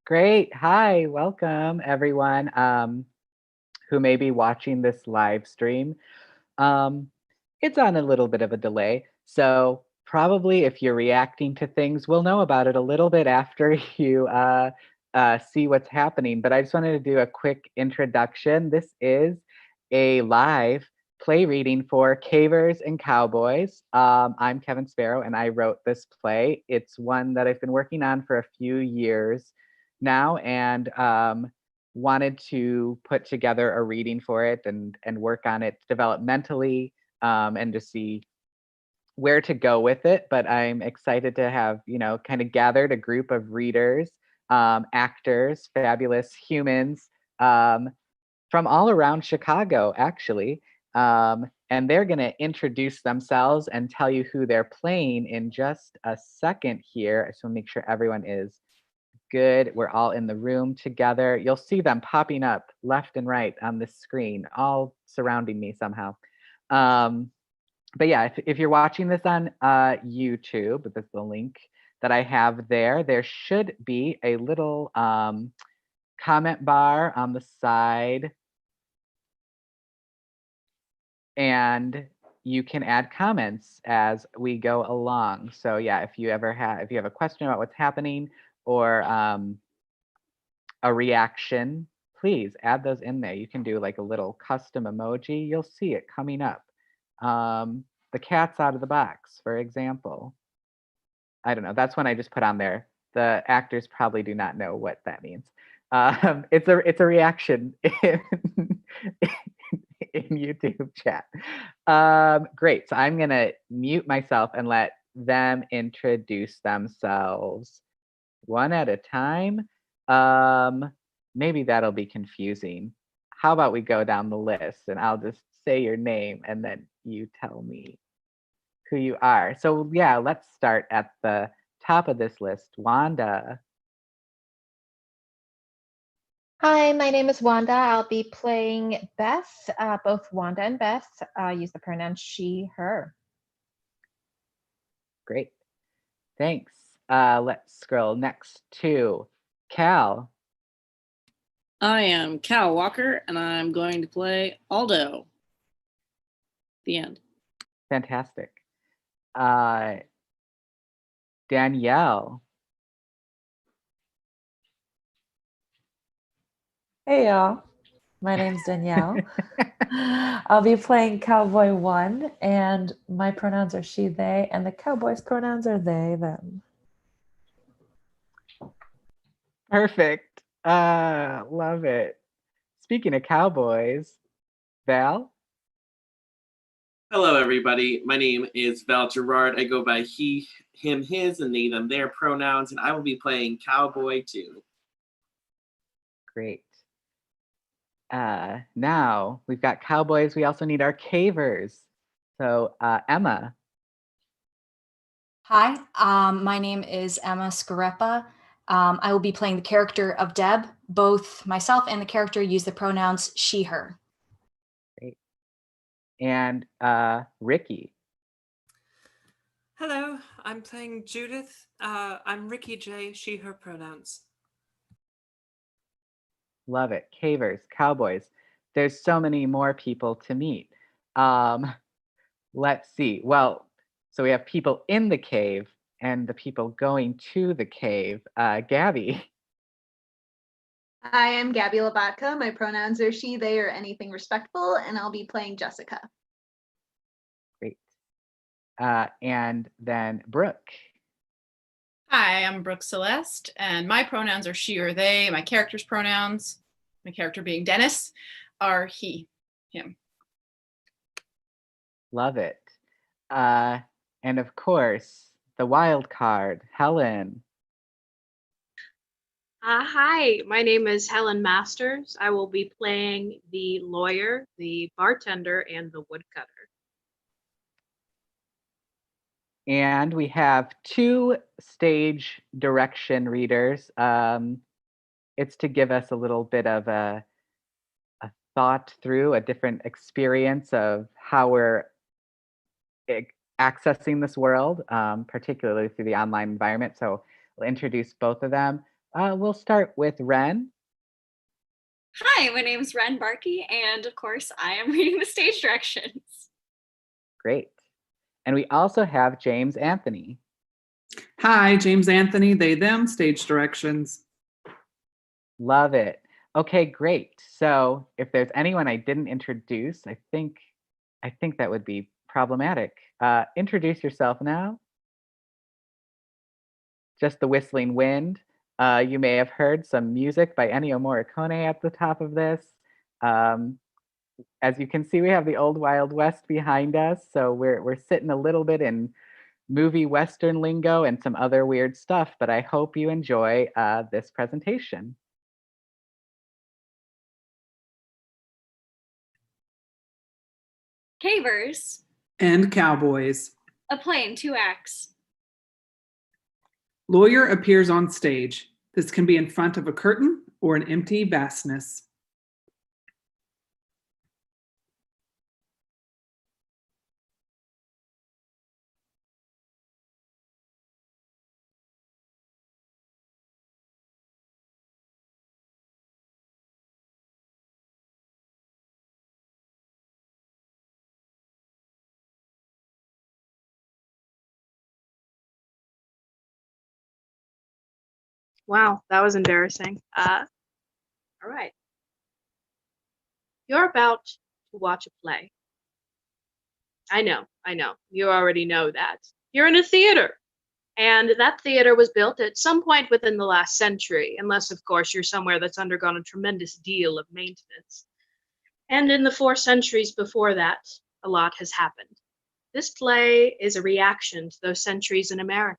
Great. Hi, welcome everyone who may be watching this live stream. Um, it's on a little bit of a delay, so probably if you're reacting to things, we'll know about it a little bit after you see what's happening. But I just wanted to do a quick introduction. This is a live play reading for Cavers and Cowboys. I'm Kevin Sparrow, and I wrote this play. It's one that I've been working on for a few years now, and wanted to put together a reading for it and work on it developmentally, and to see where to go with it. But I'm excited to have, kind of gathered a group of readers, actors, fabulous humans, from all around Chicago, actually. And they're going to introduce themselves and tell you who they're playing in just a second here. I just want to make sure everyone is good. We're all in the room together. You'll see them popping up left and right on this screen, all surrounding me somehow. But yeah, if you're watching this on YouTube, this is the link that I have there. There should be a little comment bar on the side, and you can add comments as we go along. So yeah, if you have a question about what's happening or a reaction, please add those in there. You can do like a little custom emoji. You'll see it coming up. The cat's out of the box, for example. I don't know. That's one I just put on there. The actors probably do not know what that means. It's a reaction in YouTube chat. Great. So I'm gonna mute myself and let them introduce themselves one at a time. Maybe that'll be confusing. How about we go down the list and I'll just say your name and then you tell me who you are. So yeah, let's start at the top of this list. Wanda. Hi, my name is Wanda. I'll be playing Beth. Both Wanda and Beth use the pronouns she, her. Great. Thanks. Let's scroll next to Cal. I am Cal Walker, and I'm going to play ALDO. The end. Fantastic. Danielle. Hey y'all, my name's Danielle. I'll be playing Cowboy 1, and my pronouns are she, they, and the Cowboys' pronouns are they, them. Perfect. Love it. Speaking of cowboys, Val? Hello, everybody. My name is Val Gerard. I go by he, him, his, and they, them, their pronouns, and I will be playing Cowboy 2. Great. Now we've got cowboys. We also need our cavers. So Emma. Hi, my name is Emma Skorepa. I will be playing the character of Deb. Both myself and the character use the pronouns she, her. Great. And Ricki. Hello, I'm playing Judith. I'm Ricki J, she, her pronouns. Love it. Cavers, cowboys. There's so many more people to meet. Let's see. Well, so we have people in the cave and the people going to the cave. Gaby. I am Gaby Labotka. My pronouns are she, they, or anything respectful, and I'll be playing Jessica. Great. And then Brook. Hi, I'm Brook Celeste, and my pronouns are she or they. My character's pronouns, my character being Dennis, are he, him. Love it. And of course, the wild card, Helen. Hi, my name is Helen Masters. I will be playing the lawyer, the bartender, and the woodcutter. And we have 2 stage direction readers. It's to give us a little bit of a thought through a different experience of how we're accessing this world, particularly through the online environment. So we'll introduce both of them. We'll start with Ren. Hi, my name is Ren Barkey, and of course, I am reading the stage directions. Great. And we also have James Anthony. Hi, James Anthony, they, them, stage directions. Love it. Okay, great. So if there's anyone I didn't introduce, I think that would be problematic. Introduce yourself now. Just the whistling wind. You may have heard some music by Ennio Morricone at the top of this. As you can see, we have the old Wild West behind us, so we're sitting a little bit in movie Western lingo and some other weird stuff, but I hope you enjoy this presentation. Cavers. And Cowboys. A play in 2 acts. Lawyer appears on stage. This can be in front of a curtain or an empty vastness. Wow, that was embarrassing. All right. You're about to watch a play. I know. You already know that. You're in a theater. And that theater was built at some point within the last century, unless, of course, you're somewhere that's undergone a tremendous deal of maintenance. And in the 4 centuries before that, a lot has happened. This play is a reaction to those centuries in America.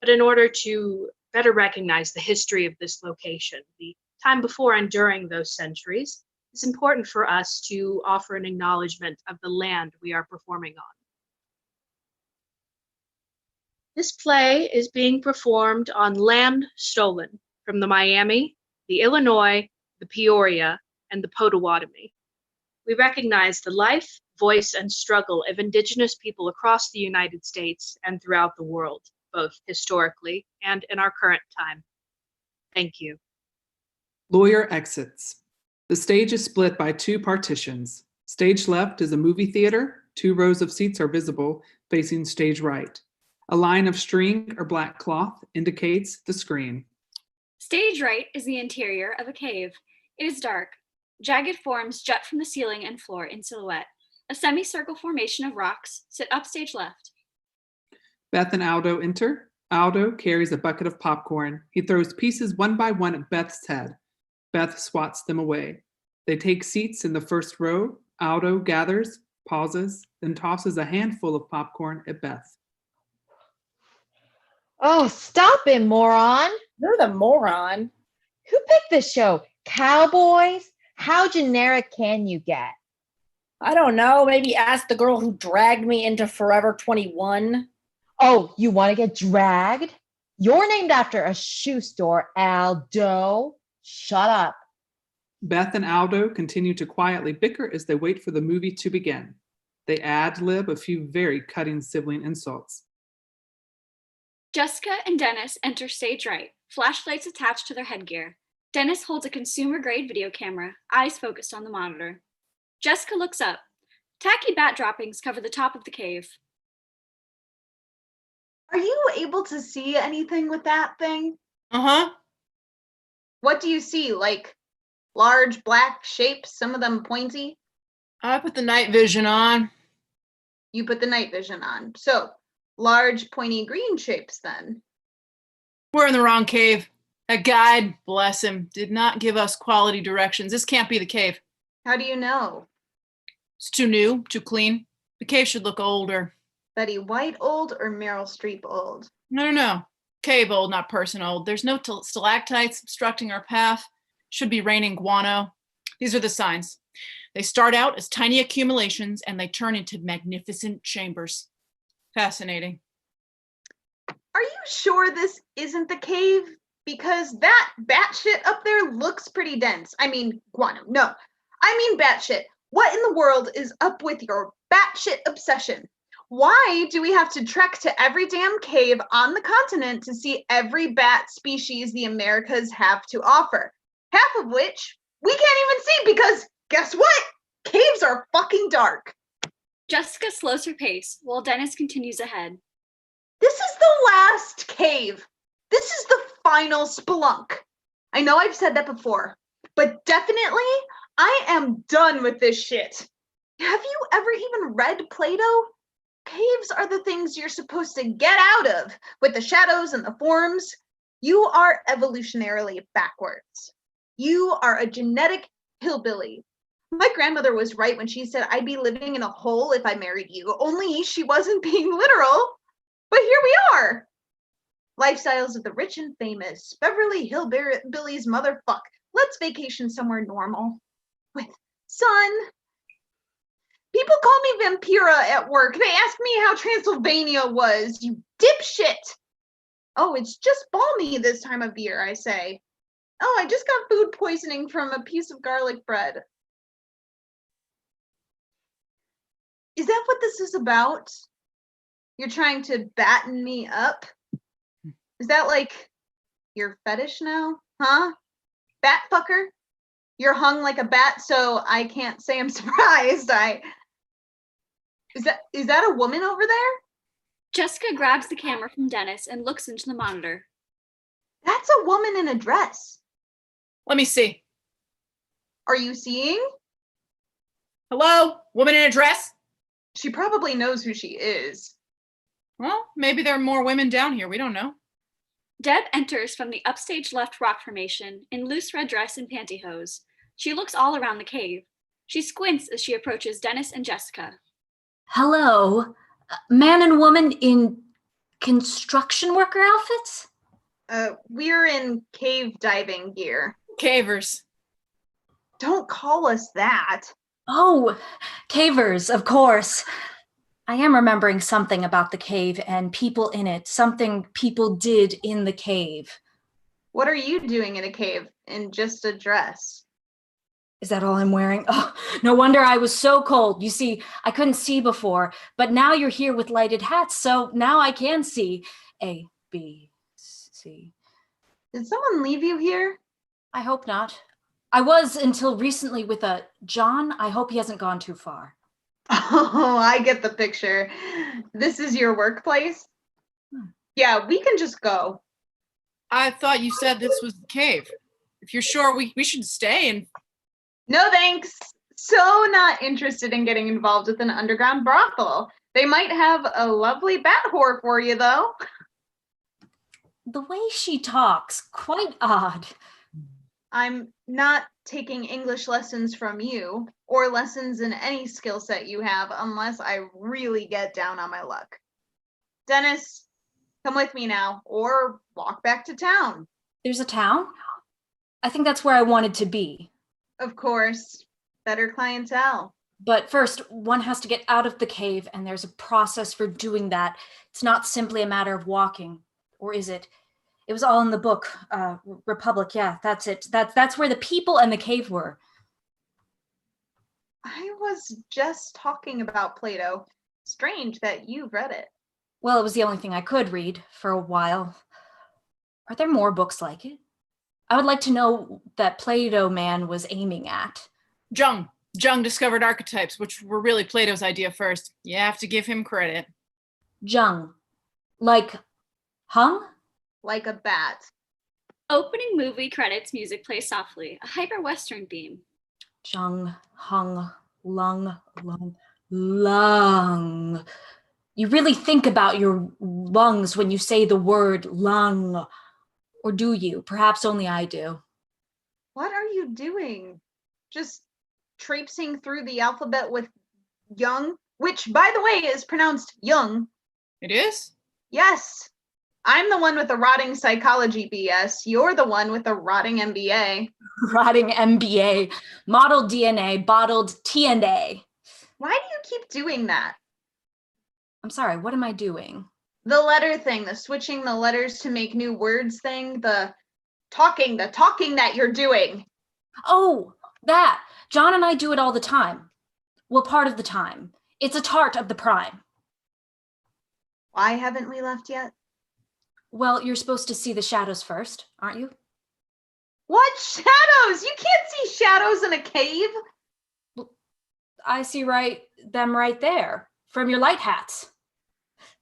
But in order to better recognize the history of this location, the time before and during those centuries, it's important for us to offer an acknowledgement of the land we are performing on. This play is being performed on land stolen from the Miami, the Illinois, the Peoria, and the Potawatomi. We recognize the life, voice, and struggle of Indigenous people across the United States and throughout the world, both historically and in our current time. Thank you. Lawyer exits. The stage is split by 2 partitions. Stage left is a movie theater. 2 rows of seats are visible, facing stage right. A line of string or black cloth indicates the screen. Stage right is the interior of a cave. It is dark. Jagged forms jut from the ceiling and floor in silhouette. A semicircle formation of rocks sit upstage left. Beth and Aldo enter. Aldo carries a bucket of popcorn. He throws pieces one by one at Beth's head. Beth swats them away. They take seats in the first row. Aldo gathers, pauses, then tosses a handful of popcorn at Beth. Oh, stop it, moron. You're the moron. Who picked this show? Cowboys? How generic can you get? I don't know. Maybe ask the girl who dragged me into Forever 21. Oh, you want to get dragged? You're named after a shoe store, Aldo. Shut up. Beth and Aldo continue to quietly bicker as they wait for the movie to begin. They ad-lib a few very cutting sibling insults. Jessica and Dennis enter stage right, flashlights attached to their headgear. Dennis holds a consumer-grade video camera, eyes focused on the monitor. Jessica looks up. Tacky bat droppings cover the top of the cave. Are you able to see anything with that thing? Uh-huh. What do you see? Like large black shapes, some of them pointy? I put the night vision on. You put the night vision on. So large pointy green shapes then. We're in the wrong cave. That guide, bless him, did not give us quality directions. This can't be the cave. How do you know? It's too new, too clean. The cave should look older. Betty White old or Meryl Streep old? No. Cave old, not person old. There's no stalactites obstructing our path. Should be raining guano. These are the signs. They start out as tiny accumulations and they turn into magnificent chambers. Fascinating. Are you sure this isn't the cave? Because that batshit up there looks pretty dense. I mean, guano. No, I mean batshit. What in the world is up with your batshit obsession? Why do we have to trek to every damn cave on the continent to see every bat species the Americas have to offer? Half of which we can't even see because guess what? Caves are fucking dark. Jessica slows her pace while Dennis continues ahead. This is the last cave. This is the final spelunk. I know I've said that before, but definitely I am done with this shit. Have you ever even read Plato? Caves are the things you're supposed to get out of with the shadows and the forms. You are evolutionarily backwards. You are a genetic hillbilly. My grandmother was right when she said I'd be living in a hole if I married you, only she wasn't being literal. But here we are. Lifestyles of the rich and famous. Beverly Hillbillies motherfuck. Let's vacation somewhere normal. With sun. People call me Vampira at work. They ask me how Transylvania was, you dipshit. Oh, it's just balmy this time of year, I say. Oh, I just got food poisoning from a piece of garlic bread. Is that what this is about? You're trying to batten me up? Is that like your fetish now? Huh? Bat fucker? You're hung like a bat, so I can't say I'm surprised. Is that a woman over there? Jessica grabs the camera from Dennis and looks into the monitor. That's a woman in a dress. Let me see. Are you seeing? Hello? Woman in a dress? She probably knows who she is. Well, maybe there are more women down here. We don't know. Deb enters from the upstage left rock formation in loose red dress and pantyhose. She looks all around the cave. She squints as she approaches Dennis and Jessica. Hello, man and woman in construction worker outfits? We're in cave diving gear. Cavers. Don't call us that. Oh, cavers, of course. I am remembering something about the cave and people in it, something people did in the cave. What are you doing in a cave in just a dress? Is that all I'm wearing? Oh, no wonder I was so cold. You see, I couldn't see before, but now you're here with lighted hats, so now I can see. A, B, C. Did someone leave you here? I hope not. I was until recently with a John. I hope he hasn't gone too far. Oh, I get the picture. This is your workplace? Yeah, we can just go. I thought you said this was the cave. If you're sure, we should stay and... No thanks. So not interested in getting involved with an underground brothel. They might have a lovely bat whore for you, though. The way she talks, quite odd. I'm not taking English lessons from you or lessons in any skill set you have unless I really get down on my luck. Dennis, come with me now or walk back to town. There's a town? I think that's where I wanted to be. Of course, better clientele. But first, one has to get out of the cave, and there's a process for doing that. It's not simply a matter of walking, or is it? It was all in the book, Republic. Yeah, that's it. That's where the people and the cave were. I was just talking about Plato. Strange that you've read it. Well, it was the only thing I could read for a while. Are there more books like it? I would like to know that Plato man was aiming at. Jung discovered archetypes, which were really Plato's idea first. You have to give him credit. Jung. Like hung? Like a bat. Opening movie credits music plays softly, a hyper-Western theme. Jung, hung, lung. Lung. You really think about your lungs when you say the word lung. Or do you? Perhaps only I do. What are you doing? Just traipsing through the alphabet with Young, which, by the way, is pronounced Young. It is? Yes. I'm the one with the rotting psychology BS. You're the one with the rotting MBA. Rotting MBA. Modeled DNA, bottled TNA. Why do you keep doing that? I'm sorry, what am I doing? The letter thing, the switching the letters to make new words thing, the talking that you're doing. Oh, that. John and I do it all the time. Well, part of the time. It's a tart of the prime. Why haven't we left yet? Well, you're supposed to see the shadows first, aren't you? What shadows? You can't see shadows in a cave. I see them right there from your light hats.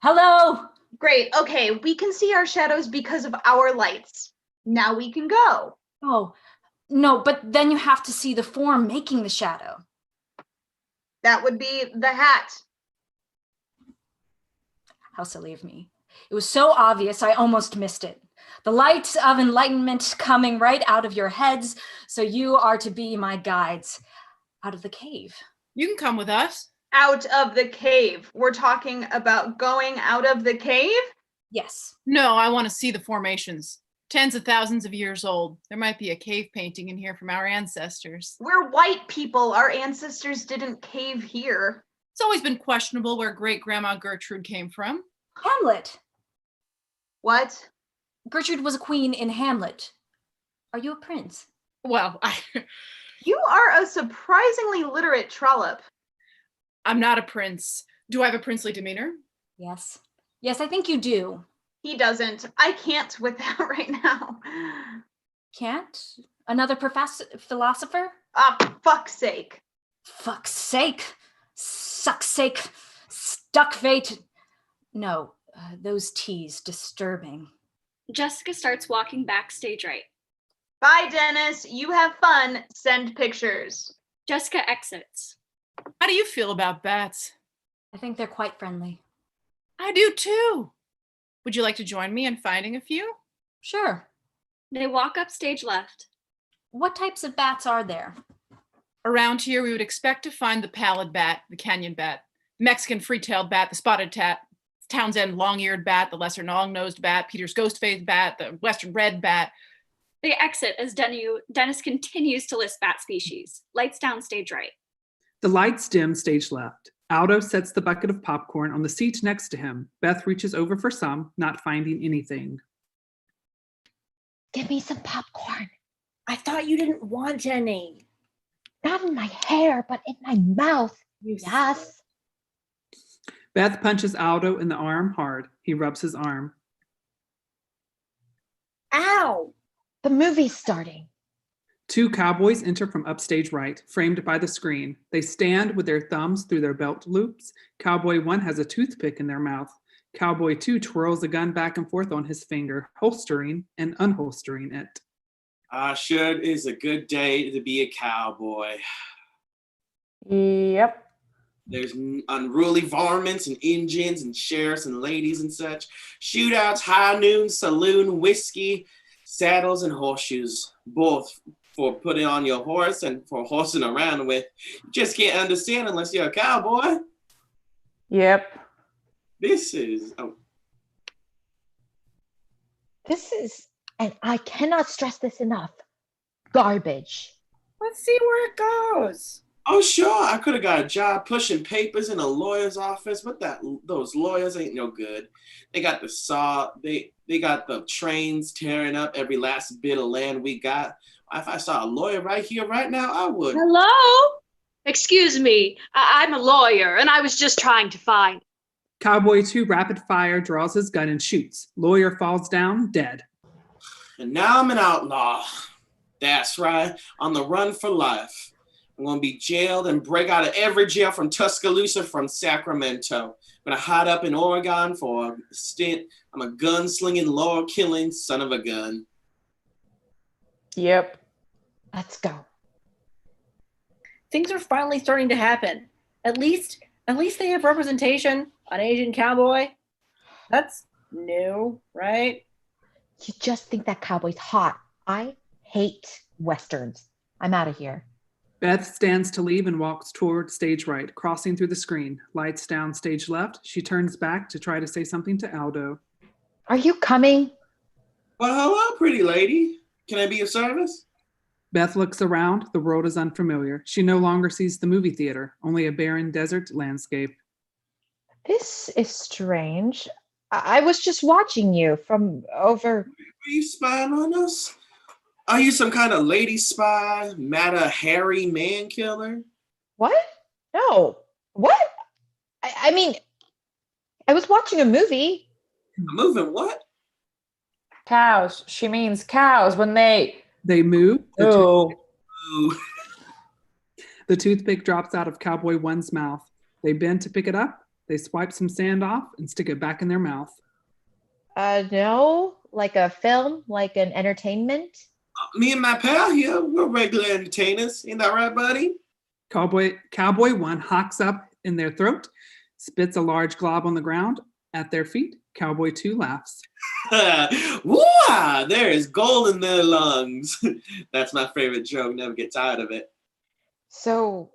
Hello. Great. Okay, we can see our shadows because of our lights. Now we can go. Oh, no, but then you have to see the form making the shadow. That would be the hat. How silly of me. It was so obvious, I almost missed it. The light of enlightenment coming right out of your heads, so you are to be my guides out of the cave. You can come with us. Out of the cave. We're talking about going out of the cave? Yes. No, I want to see the formations. Tens of thousands of years old. There might be a cave painting in here from our ancestors. We're white people. Our ancestors didn't cave here. It's always been questionable where great-grandma Gertrude came from. Hamlet. What? Gertrude was a queen in Hamlet. Are you a prince? Well, You are a surprisingly literate trollop. I'm not a prince. Do I have a princely demeanor? Yes. Yes, I think you do. He doesn't. I can't with that right now. Can't? Another philosopher? Fuck's sake. Fuck's sake. Suck's sake. Stuck fate. No, those T's disturbing. Jessica starts walking backstage right. Bye, Dennis. You have fun. Send pictures. Jessica exits. How do you feel about bats? I think they're quite friendly. I do too. Would you like to join me in finding a few? Sure. They walk up stage left. What types of bats are there? Around here, we would expect to find the pallid bat, the canyon bat, the Mexican free-tailed bat, the spotted bat, Townsend long-eared bat, the lesser long-nosed bat, Peter's ghost-faced bat, the western red bat. They exit as Dennis continues to list bat species. Lights down stage right. The lights dim stage left. Aldo sets the bucket of popcorn on the seat next to him. Beth reaches over for some, not finding anything. Give me some popcorn. I thought you didn't want any. Not in my hair, but in my mouth. Yes. Beth punches Aldo in the arm hard. He rubs his arm. Ow! The movie's starting. Two cowboys enter from upstage right, framed by the screen. They stand with their thumbs through their belt loops. Cowboy 1 has a toothpick in their mouth. Cowboy 2 twirls a gun back and forth on his finger, holstering and unholstering it. Sure is a good day to be a cowboy. Yep. There's unruly varmints and Injuns and sheriffs and ladies and such. Shootouts, high noon, saloon, whiskey, saddles and horseshoes, both for putting on your horse and for horsing around with. You just can't understand unless you're a cowboy. Yep. This is, And I cannot stress this enough, garbage. Let's see where it goes. Oh, sure, I could have got a job pushing papers in a lawyer's office, but those lawyers ain't no good. They got the saw, they got the trains tearing up every last bit of land we got. If I saw a lawyer right here, right now, I would. Hello? Excuse me, I'm a lawyer, and I was just trying to find. Cowboy 2 rapid fire draws his gun and shoots. Lawyer falls down, dead. And now I'm an outlaw. That's right, on the run for life. I'm going to be jailed and break out of every jail from Tuscaloosa, from Sacramento. I'm going to hide up in Oregon for a stint. I'm a gunslinging, law-killing son of a gun. Yep. Let's go. Things are finally starting to happen. At least they have representation. An Asian cowboy. That's new, right? You just think that cowboy's hot. I hate Westerns. I'm out of here. Beth stands to leave and walks toward stage right, crossing through the screen. Lights down stage left. She turns back to try to say something to Aldo. Are you coming? Well, hello, pretty lady. Can I be of service? Beth looks around. The world is unfamiliar. She no longer sees the movie theater, only a barren desert landscape. This is strange. I was just watching you from over. Are you spying on us? Are you some kind of lady spy, Mata hairy man killer? What? No. What? I mean, I was watching a movie. Moving what? Cows. She means cows when they move. Oh. The toothpick drops out of Cowboy 1's mouth. They bend to pick it up. They swipe some sand off and stick it back in their mouth. No, like a film, like an entertainment. Me and my pal here, we're regular entertainers. Ain't that right, buddy? Cowboy 1 hocks up in their throat, spits a large glob on the ground at their feet. Cowboy 2 laughs. Woo! There is gold in their lungs. That's my favorite joke. Never get tired of it. So,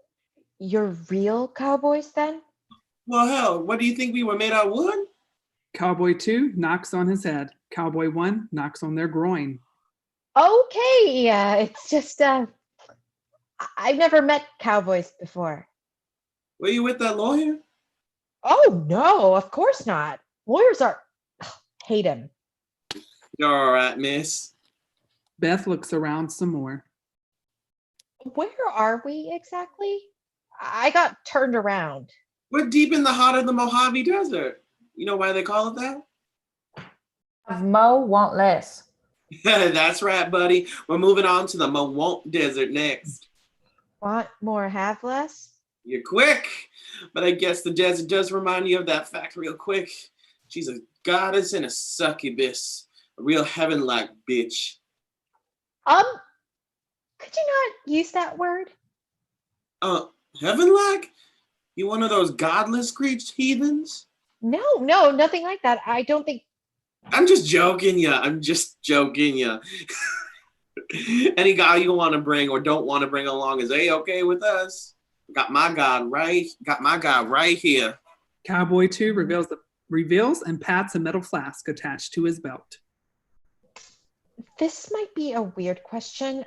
you're real cowboys then? Well, hell, what do you think we were made out of wood? Cowboy 2 knocks on his head. Cowboy 1 knocks on their groin. Okay, yeah, it's just I've never met cowboys before. Were you with that lawyer? Oh no, of course not. Lawyers are hate him. You're all right, miss. Beth looks around some more. Where are we exactly? I got turned around. We're deep in the heart of the Mojave Desert. You know why they call it that? Mo want less. That's right, buddy. We're moving on to the Mo-won't Desert next. Want more, have less? You're quick, but I guess the desert does remind you of that fact real quick. She's a goddess and a succubus. A real heaven-like bitch. Could you not use that word? Heaven-like? You one of those godless Greek heathens? No, nothing like that. I don't think. I'm just joking ya. Any guy you want to bring or don't want to bring along is A-okay with us. Got my guy right here. Cowboy 2 reveals and pats a metal flask attached to his belt. This might be a weird question.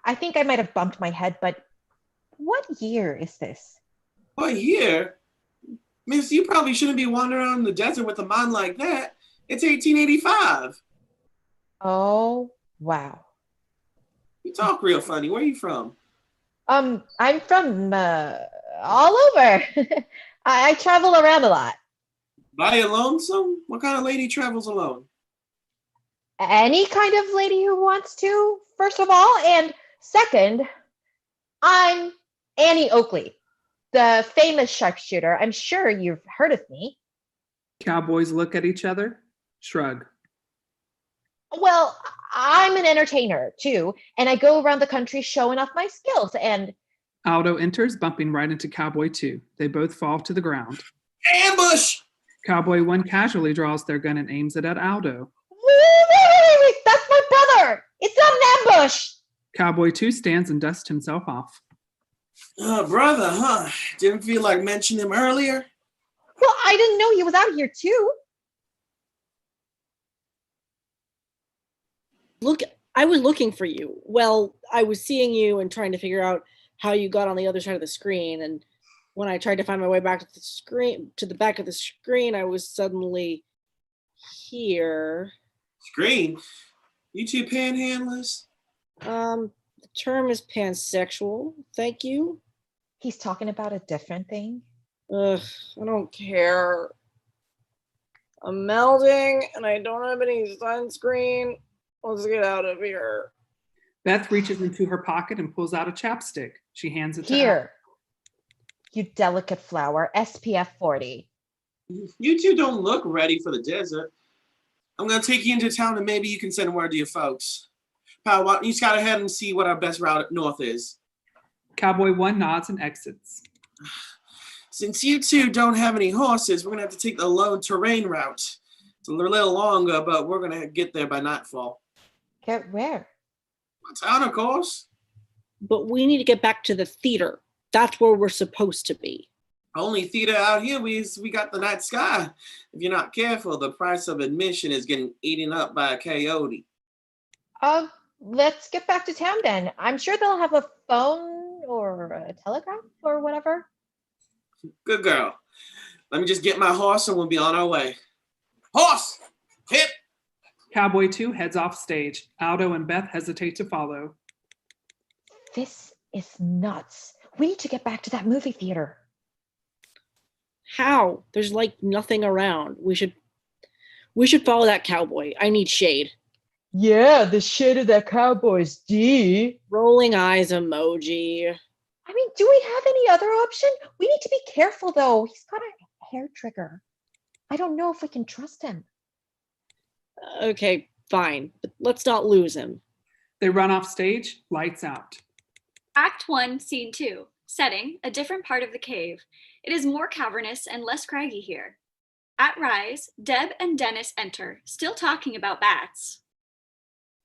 I think I might have bumped my head, but what year is this? What year? Miss, you probably shouldn't be wandering around in the desert with a mind like that. It's 1885. Oh, wow. You talk real funny. Where are you from? I'm from all over. I travel around a lot. By your lonesome? What kind of lady travels alone? Any kind of lady who wants to, first of all. And second, I'm Annie Oakley, the famous sharpshooter. I'm sure you've heard of me. Cowboys look at each other, shrug. Well, I'm an entertainer too, and I go around the country showing off my skills. And Aldo enters, bumping right into Cowboy 2. They both fall to the ground. Ambush! Cowboy 1 casually draws their gun and aims it at Aldo. wait, that's my brother! It's not an ambush! Cowboy 2 stands and dusts himself off. Brother, huh? Didn't feel like mentioning him earlier? Well, I didn't know he was out here too. Look, I was looking for you. Well, I was seeing you and trying to figure out how you got on the other side of the screen. And when I tried to find my way back to the screen, to the back of the screen, I was suddenly here. Screen? You two panhandlers? The term is pansexual. Thank you. He's talking about a different thing. Ugh, I don't care. I'm melding and I don't have any sunscreen. Let's get out of here. Beth reaches into her pocket and pulls out a chapstick. She hands it to Here, you delicate flower, SPF 40. You two don't look ready for the desert. I'm going to take you into town and maybe you can send word to your folks. Pal, why don't you scout ahead and see what our best route north is? Cowboy 1 nods and exits. Since you two don't have any horses, we're going to have to take the low terrain route. It's a little longer, but we're going to get there by nightfall. Get where? Town, of course. But we need to get back to the theater. That's where we're supposed to be. Only theater out here, we got the night sky. If you're not careful, the price of admission is getting eaten up by a coyote. Let's get back to town then. I'm sure they'll have a phone or a telegraph or whatever. Good girl. Let me just get my horse and we'll be on our way. Horse! Hip! Cowboy 2 heads off stage. Aldo and Beth hesitate to follow. This is nuts. We need to get back to that movie theater. How? There's like nothing around. We should follow that cowboy. I need shade. Yeah, the shade of that cowboy's D. Rolling eyes emoji. I mean, do we have any other option? We need to be careful though. He's got a hair trigger. I don't know if we can trust him. Okay, fine, but let's not lose him. They run off stage, lights out. Act 1, Scene 2. Setting, a different part of the cave. It is more cavernous and less craggy here. At Rise, Deb and Dennis enter, still talking about bats.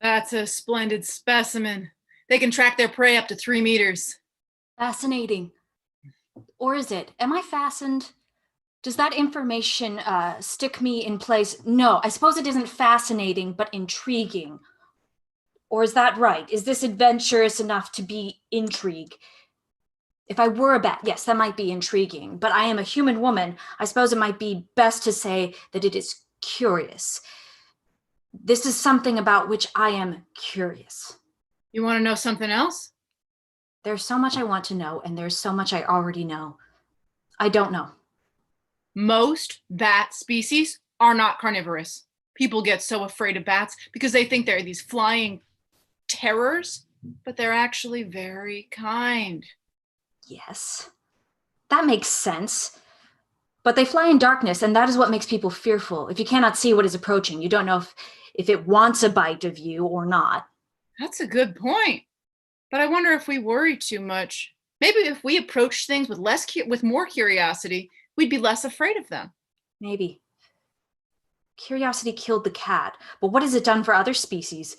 That's a splendid specimen. They can track their prey up to 3 meters. Fascinating. Or is it? Am I fastened? Does that information stick me in place? No, I suppose it isn't fascinating, but intriguing. Or is that right? Is this adventurous enough to be intrigue? If I were a bat, yes, that might be intriguing, but I am a human woman. I suppose it might be best to say that it is curious. This is something about which I am curious. You want to know something else? There's so much I want to know, and there's so much I already know. I don't know. Most bat species are not carnivorous. People get so afraid of bats because they think they're these flying terrors, but they're actually very kind. Yes, that makes sense. But they fly in darkness, and that is what makes people fearful. If you cannot see what is approaching, you don't know if it wants a bite of you or not. That's a good point. But I wonder if we worry too much. Maybe if we approach things with more curiosity, we'd be less afraid of them. Maybe. Curiosity killed the cat, but what has it done for other species?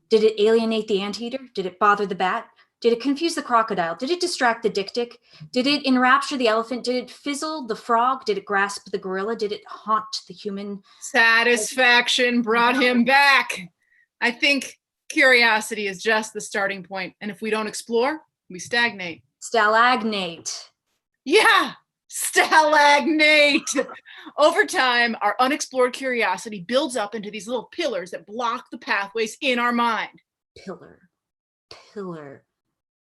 Did it alienate the anteater? Did it bother the bat? Did it confuse the crocodile? Did it distract the dik-dik? Did it enrapture the elephant? Did it fizzle the frog? Did it grasp the gorilla? Did it haunt the human? Satisfaction brought him back. I think curiosity is just the starting point. And if we don't explore, we stagnate. Stalagnate. Yeah, stalagnate. Over time, our unexplored curiosity builds up into these little pillars that block the pathways in our mind. Pillar.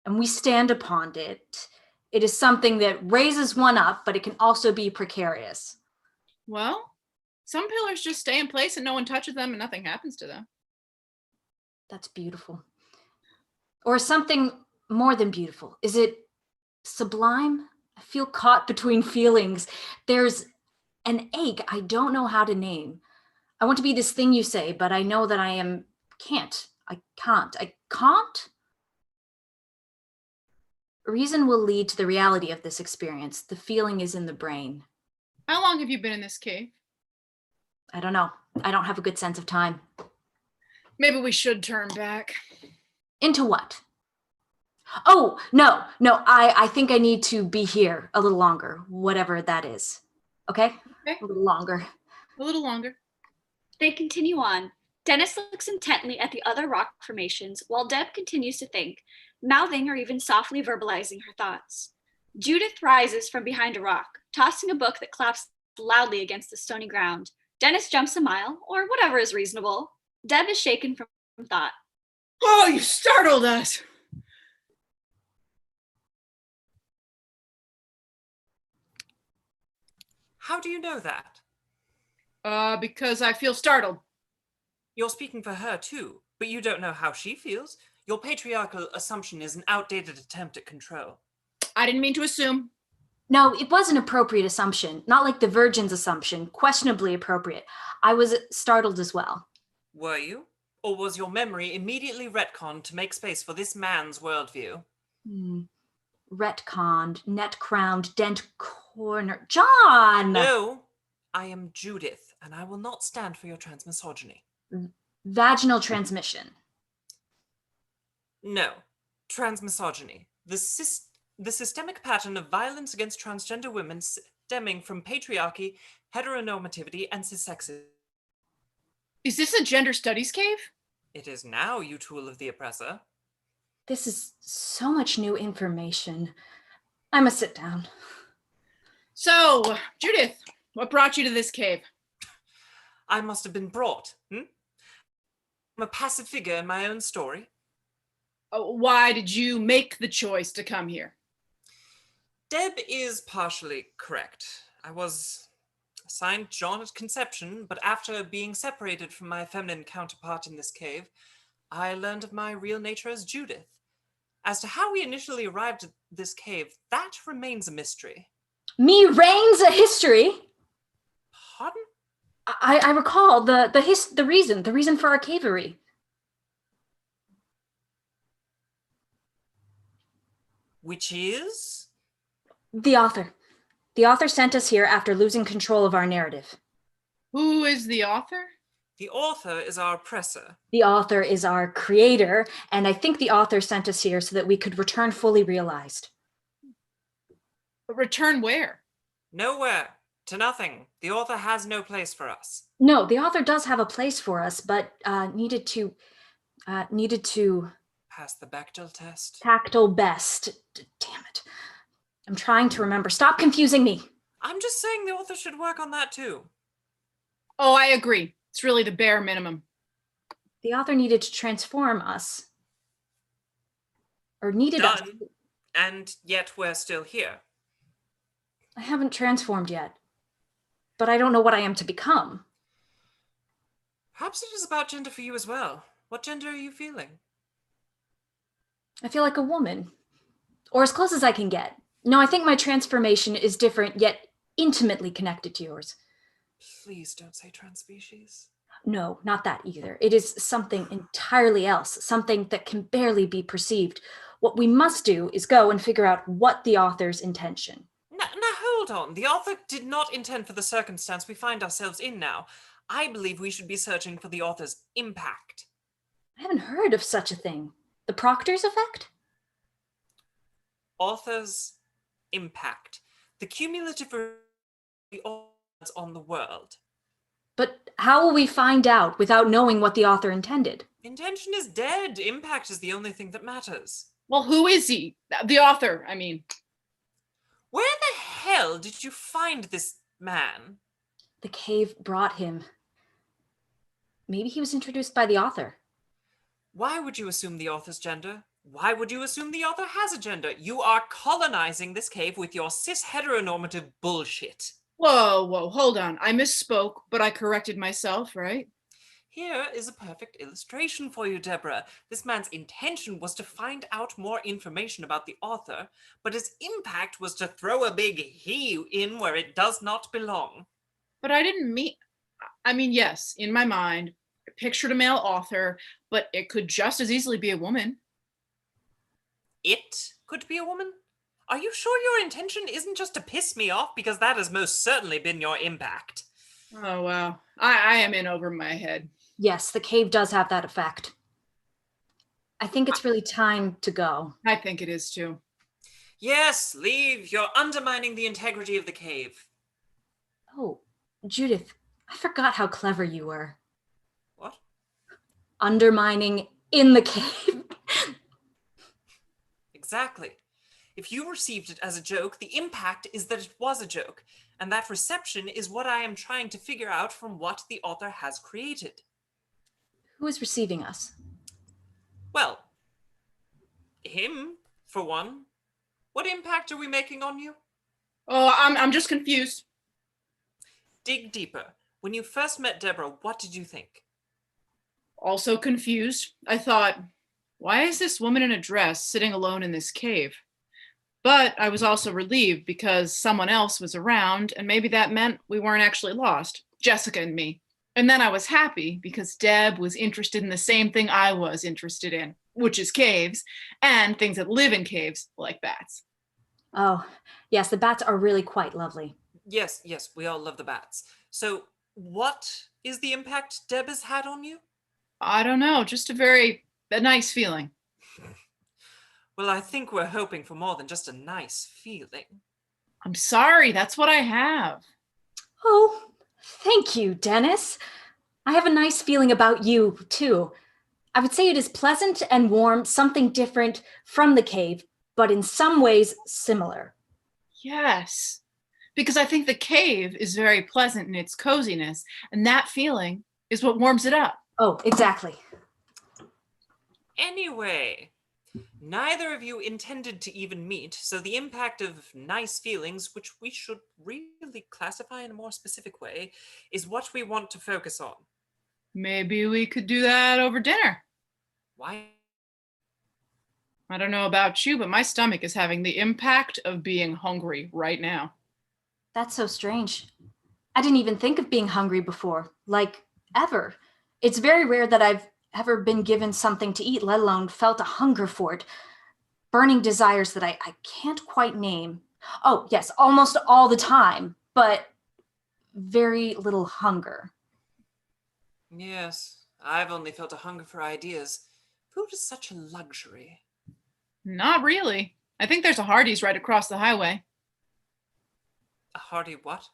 And we stand upon it. It is something that raises one up, but it can also be precarious. Well, some pillars just stay in place and no one touches them and nothing happens to them. That's beautiful. Or something more than beautiful. Is it sublime? I feel caught between feelings. There's an ache I don't know how to name. I want to be this thing you say, but I know that I can't. Reason will lead to the reality of this experience. The feeling is in the brain. How long have you been in this cave? I don't know. I don't have a good sense of time. Maybe we should turn back. Into what? Oh, no, I think I need to be here a little longer, whatever that is. Okay? A little longer. A little longer. They continue on. Dennis looks intently at the other rock formations while Deb continues to think, mouthing or even softly verbalizing her thoughts. Judith rises from behind a rock, tossing a book that claps loudly against the stony ground. Dennis jumps a mile, or whatever is reasonable. Deb is shaken from thought. Oh, you startled us! How do you know that? Because I feel startled. You're speaking for her too, but you don't know how she feels. Your patriarchal assumption is an outdated attempt at control. I didn't mean to assume. No, it was an appropriate assumption, not like the Virgin's assumption, questionably appropriate. I was startled as well. Were you? Or was your memory immediately retconned to make space for this man's worldview? Retconned, net-crowned, dent corner. John! No, I am Judith, and I will not stand for your transmisogyny. Vaginal transmission. No, transmisogyny. The systemic pattern of violence against transgender women stemming from patriarchy, heteronormativity, and cissexism. Is this a gender studies cave? It is now, you tool of the oppressor. This is so much new information. I must sit down. So, Judith, what brought you to this cave? I must have been brought. I'm a passive figure in my own story. Why did you make the choice to come here? Deb is partially correct. I was assigned John at conception, but after being separated from my feminine counterpart in this cave, I learned of my real nature as Judith. As to how we initially arrived at this cave, that remains a mystery. Me reigns a history. Pardon? I recall the reason for our cavery. Which is? The author. The author sent us here after losing control of our narrative. Who is the author? The author is our oppressor. The author is our creator, and I think the author sent us here so that we could return fully realized. Return where? Nowhere. To nothing. The author has no place for us. No, the author does have a place for us, but needed to pass the Bechdel test. Tactile best. Damn it. I'm trying to remember. Stop confusing me. I'm just saying the author should work on that too. Oh, I agree. It's really the bare minimum. The author needed to transform us. Or needed us. And yet we're still here. I haven't transformed yet. But I don't know what I am to become. Perhaps it is about gender for you as well. What gender are you feeling? I feel like a woman. Or as close as I can get. No, I think my transformation is different, yet intimately connected to yours. Please don't say transspecies. No, not that either. It is something entirely else, something that can barely be perceived. What we must do is go and figure out what the author's intention. Now, hold on. The author did not intend for the circumstance we find ourselves in now. I believe we should be searching for the author's impact. I haven't heard of such a thing. The Proctor's effect? Author's impact. The cumulative odds on the world. But how will we find out without knowing what the author intended? Intention is dead. Impact is the only thing that matters. Well, who is he? The author, I mean. Where the hell did you find this man? The cave brought him. Maybe he was introduced by the author. Why would you assume the author's gender? Why would you assume the author has a gender? You are colonizing this cave with your cis heteronormative bullshit. Whoa, hold on. I misspoke, but I corrected myself, right? Here is a perfect illustration for you, Deborah. This man's intention was to find out more information about the author, but his impact was to throw a big he in where it does not belong. But I didn't mean, yes, in my mind, I pictured a male author, but it could just as easily be a woman. It could be a woman? Are you sure your intention isn't just to piss me off? Because that has most certainly been your impact. Oh, wow. I am in over my head. Yes, the cave does have that effect. I think it's really time to go. I think it is too. Yes, leave. You're undermining the integrity of the cave. Oh, Judith, I forgot how clever you were. What? Undermining in the cave. Exactly. If you received it as a joke, the impact is that it was a joke, and that reception is what I am trying to figure out from what the author has created. Who is receiving us? Well, him, for one. What impact are we making on you? Oh, I'm just confused. Dig deeper. When you first met Deborah, what did you think? Also confused. I thought, why is this woman in a dress sitting alone in this cave? But I was also relieved because someone else was around, and maybe that meant we weren't actually lost, Jessica and me. And then I was happy because Deb was interested in the same thing I was interested in, which is caves and things that live in caves, like bats. Oh, yes, the bats are really quite lovely. Yes, we all love the bats. So what is the impact Deb has had on you? I don't know, just a nice feeling. Well, I think we're hoping for more than just a nice feeling. I'm sorry, that's what I have. Oh, thank you, Dennis. I have a nice feeling about you, too. I would say it is pleasant and warm, something different from the cave, but in some ways similar. Yes, because I think the cave is very pleasant in its coziness, and that feeling is what warms it up. Oh, exactly. Anyway, neither of you intended to even meet, so the impact of nice feelings, which we should really really classify in a more specific way is what we want to focus on. Maybe we could do that over dinner. Why? I don't know about you, but my stomach is having the impact of being hungry right now. That's so strange. I didn't even think of being hungry before, like ever. It's very rare that I've ever been given something to eat, let alone felt a hunger for it. Burning desires that I can't quite name. Oh, yes, almost all the time, but very little hunger. Yes, I've only felt a hunger for ideas. Food is such a luxury. Not really. I think there's a Hardee's right across the highway. A hearty what?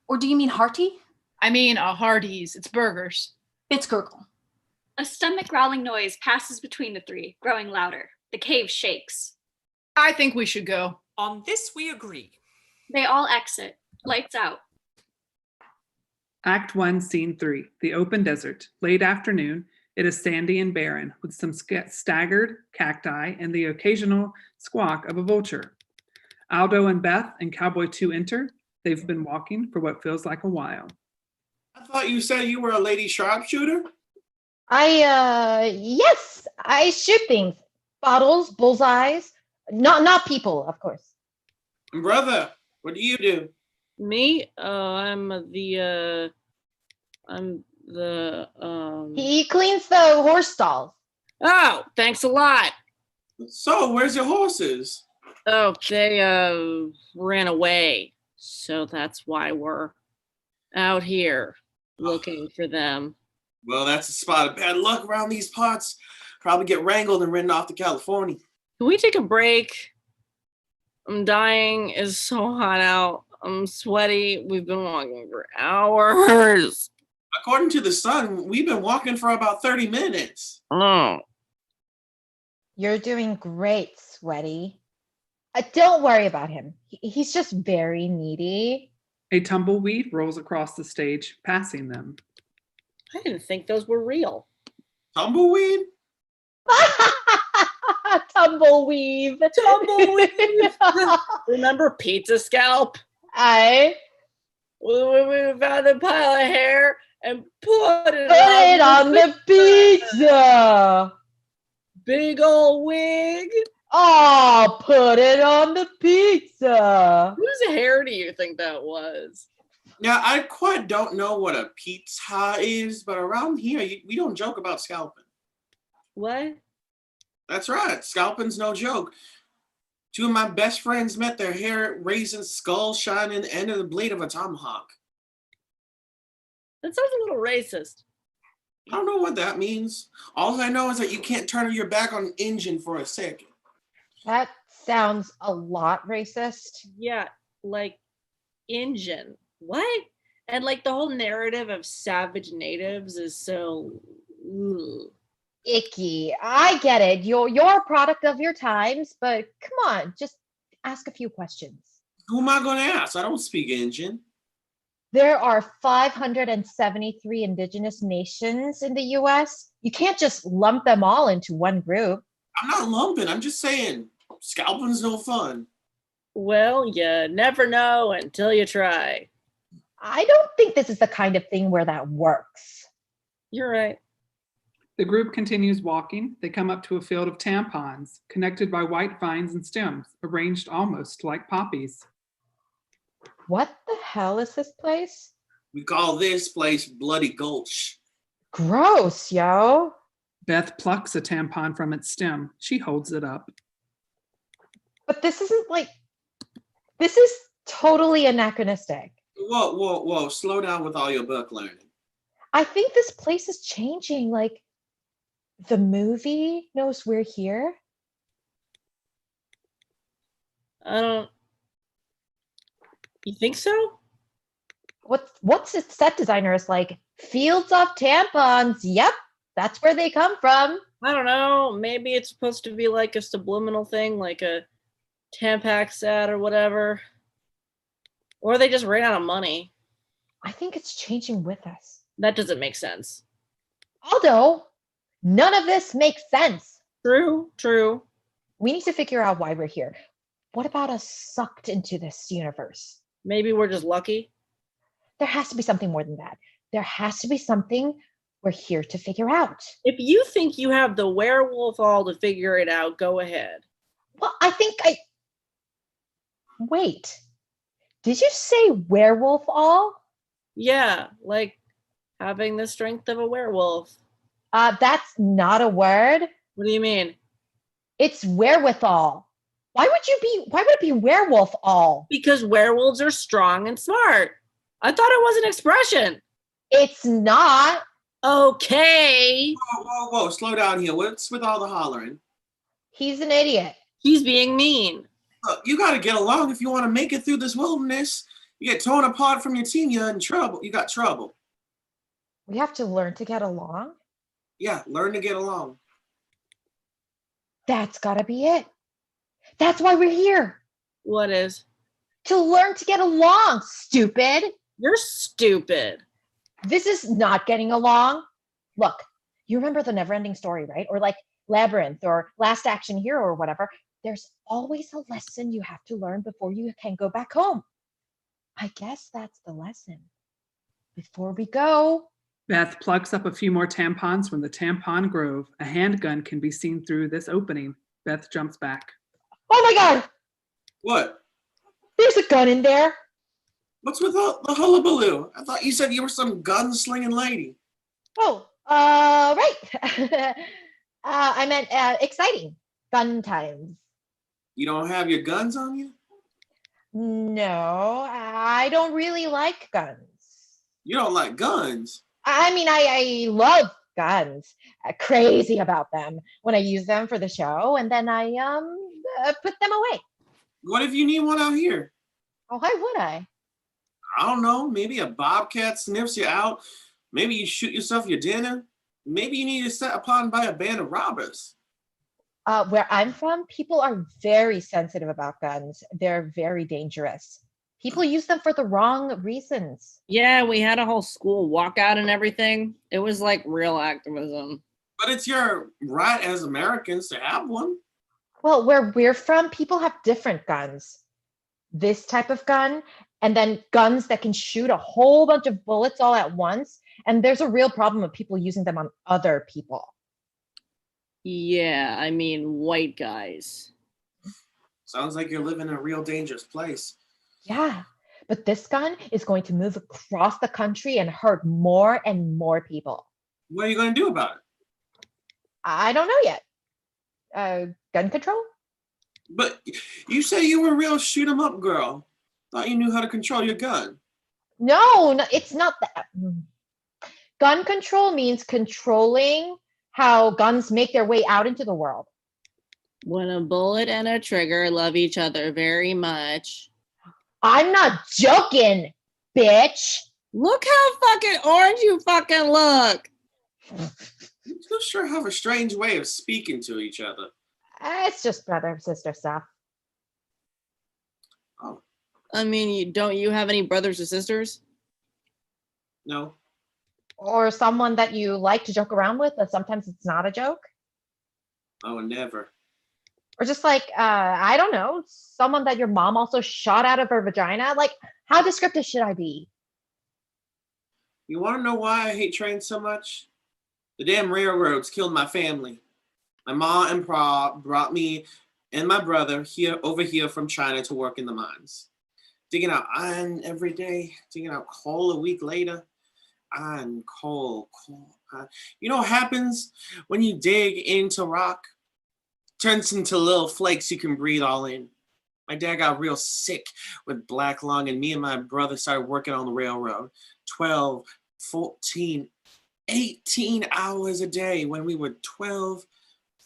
Or do you mean hearty? I mean a Hardee's. It's burgers. It's gurgle. A stomach growling noise passes between the three, growing louder. The cave shakes. I think we should go. On this we agree. They all exit. Lights out. Act 1, Scene 3, the open desert, late afternoon. It is sandy and barren, with some staggered cacti and the occasional squawk of a vulture. Aldo and Beth and Cowboy 2 enter. They've been walking for what feels like a while. I thought you said you were a lady sharpshooter. Yes, I shoot things. Bottles, bullseyes. Not people, of course. Brother, what do you do? Me? I'm the He cleans the horse stalls. Oh, thanks a lot. So, where's your horses? Oh, they ran away. So that's why we're out here looking for them. Well, that's a spot of bad luck around these parts. Probably get wrangled and ridden off to California. Can we take a break? I'm dying. It's so hot out. I'm sweaty. We've been walking for hours. According to the sun, we've been walking for about 30 minutes. Oh. You're doing great, Sweaty. Don't worry about him. He's just very needy. A tumbleweed rolls across the stage, passing them. I didn't think those were real. Tumbleweed? Tumbleweave. Tumbleweave. Remember Pizza Scalp? We found a pile of hair and put it on the pizza. Big old wig. Oh, put it on the pizza. Whose hair do you think that was? Now, I quite don't know what a pizza is, but around here, we don't joke about scalping. What? That's right. Scalping's no joke. Two of my best friends met their hair raising, skull shining, end of the blade of a tomahawk. That sounds a little racist. I don't know what that means. All I know is that you can't turn your back on an engine for a second. That sounds a lot racist. Yeah, like Indian. What? And like the whole narrative of savage natives is so icky. I get it. You're a product of your times, but come on, just ask a few questions. Who am I going to ask? I don't speak Indian. There are 573 indigenous nations in the US. You can't just lump them all into one group. I'm not lumping. I'm just saying scalping's no fun. Well, you never know until you try. I don't think this is the kind of thing where that works. You're right. The group continues walking. They come up to a field of tampons, connected by white vines and stems, arranged almost like poppies. What the hell is this place? We call this place Bloody Gulch. Gross, yo. Beth plucks a tampon from its stem. She holds it up. But this is totally anachronistic. Whoa. Slow down with all your book learning. I think this place is changing. Like, the movie knows we're here. You think so? What's its set designer is like, fields of tampons. Yep, that's where they come from. I don't know. Maybe it's supposed to be like a subliminal thing, like a Tampax set or whatever. Or they just ran out of money. I think it's changing with us. That doesn't make sense. Although, none of this makes sense. True. We need to figure out why we're here. What about us sucked into this universe? Maybe we're just lucky. There has to be something more than that. There has to be something we're here to figure out. If you think you have the werewolf all to figure it out, go ahead. Well, Wait. Did you say werewolf all? Yeah, like having the strength of a werewolf. That's not a word. What do you mean? It's wherewithal. Why would it be werewolf all? Because werewolves are strong and smart. I thought it was an expression. It's not. Okay. Whoa, slow down here. What's with all the hollering? He's an idiot. He's being mean. Look, you got to get along if you want to make it through this wilderness. You get torn apart from your team, you're in trouble. You got trouble. We have to learn to get along? Yeah, learn to get along. That's gotta be it. That's why we're here. What is? To learn to get along, stupid. You're stupid. This is not getting along. Look, you remember the never-ending story, right? Or like Labyrinth or Last Action Hero or whatever. There's always a lesson you have to learn before you can go back home. I guess that's the lesson. Before we go. Beth plucks up a few more tampons from the tampon grove. A handgun can be seen through this opening. Beth jumps back. Oh my God! What? There's a gun in there. What's with the hullabaloo? I thought you said you were some gun-slinging lady. Oh, right. I meant exciting. Gun times. You don't have your guns on you? No, I don't really like guns. You don't like guns? I mean, I love guns. Crazy about them when I use them for the show, and then I put them away. What if you need one out here? Oh, why would I? I don't know. Maybe a bobcat sniffs you out. Maybe you shoot yourself your dinner. Maybe you need to set upon by a band of robbers. Where I'm from, people are very sensitive about guns. They're very dangerous. People use them for the wrong reasons. Yeah, we had a whole school walkout and everything. It was like real activism. But it's your right as Americans to have one. Well, where we're from, people have different guns. This type of gun, and then guns that can shoot a whole bunch of bullets all at once. And there's a real problem of people using them on other people. Yeah, I mean, white guys. Sounds like you're living in a real dangerous place. Yeah, but this gun is going to move across the country and hurt more and more people. What are you going to do about it? I don't know yet. Gun control? But you say you were a real shoot 'em up girl. Thought you knew how to control your gun. No, it's not that. Gun control means controlling how guns make their way out into the world. When a bullet and a trigger love each other very much. I'm not joking, bitch. Look how fucking orange you fucking look. You two sure have a strange way of speaking to each other. It's just brother and sister stuff. Oh. I mean, don't you have any brothers or sisters? No. Or someone that you like to joke around with, but sometimes it's not a joke. Oh, never. Or just like, I don't know, someone that your mom also shot out of her vagina. Like, how descriptive should I be? You want to know why I hate trains so much? The damn railroads killed my family. My mom and pa brought me and my brother over here from China to work in the mines. Digging out iron every day, digging out coal a week later. Iron, coal. You know what happens when you dig into rock? Turns into little flakes you can breathe all in. My dad got real sick with black lung, and me and my brother started working on the railroad. 12, 14, 18 hours a day when we were 12,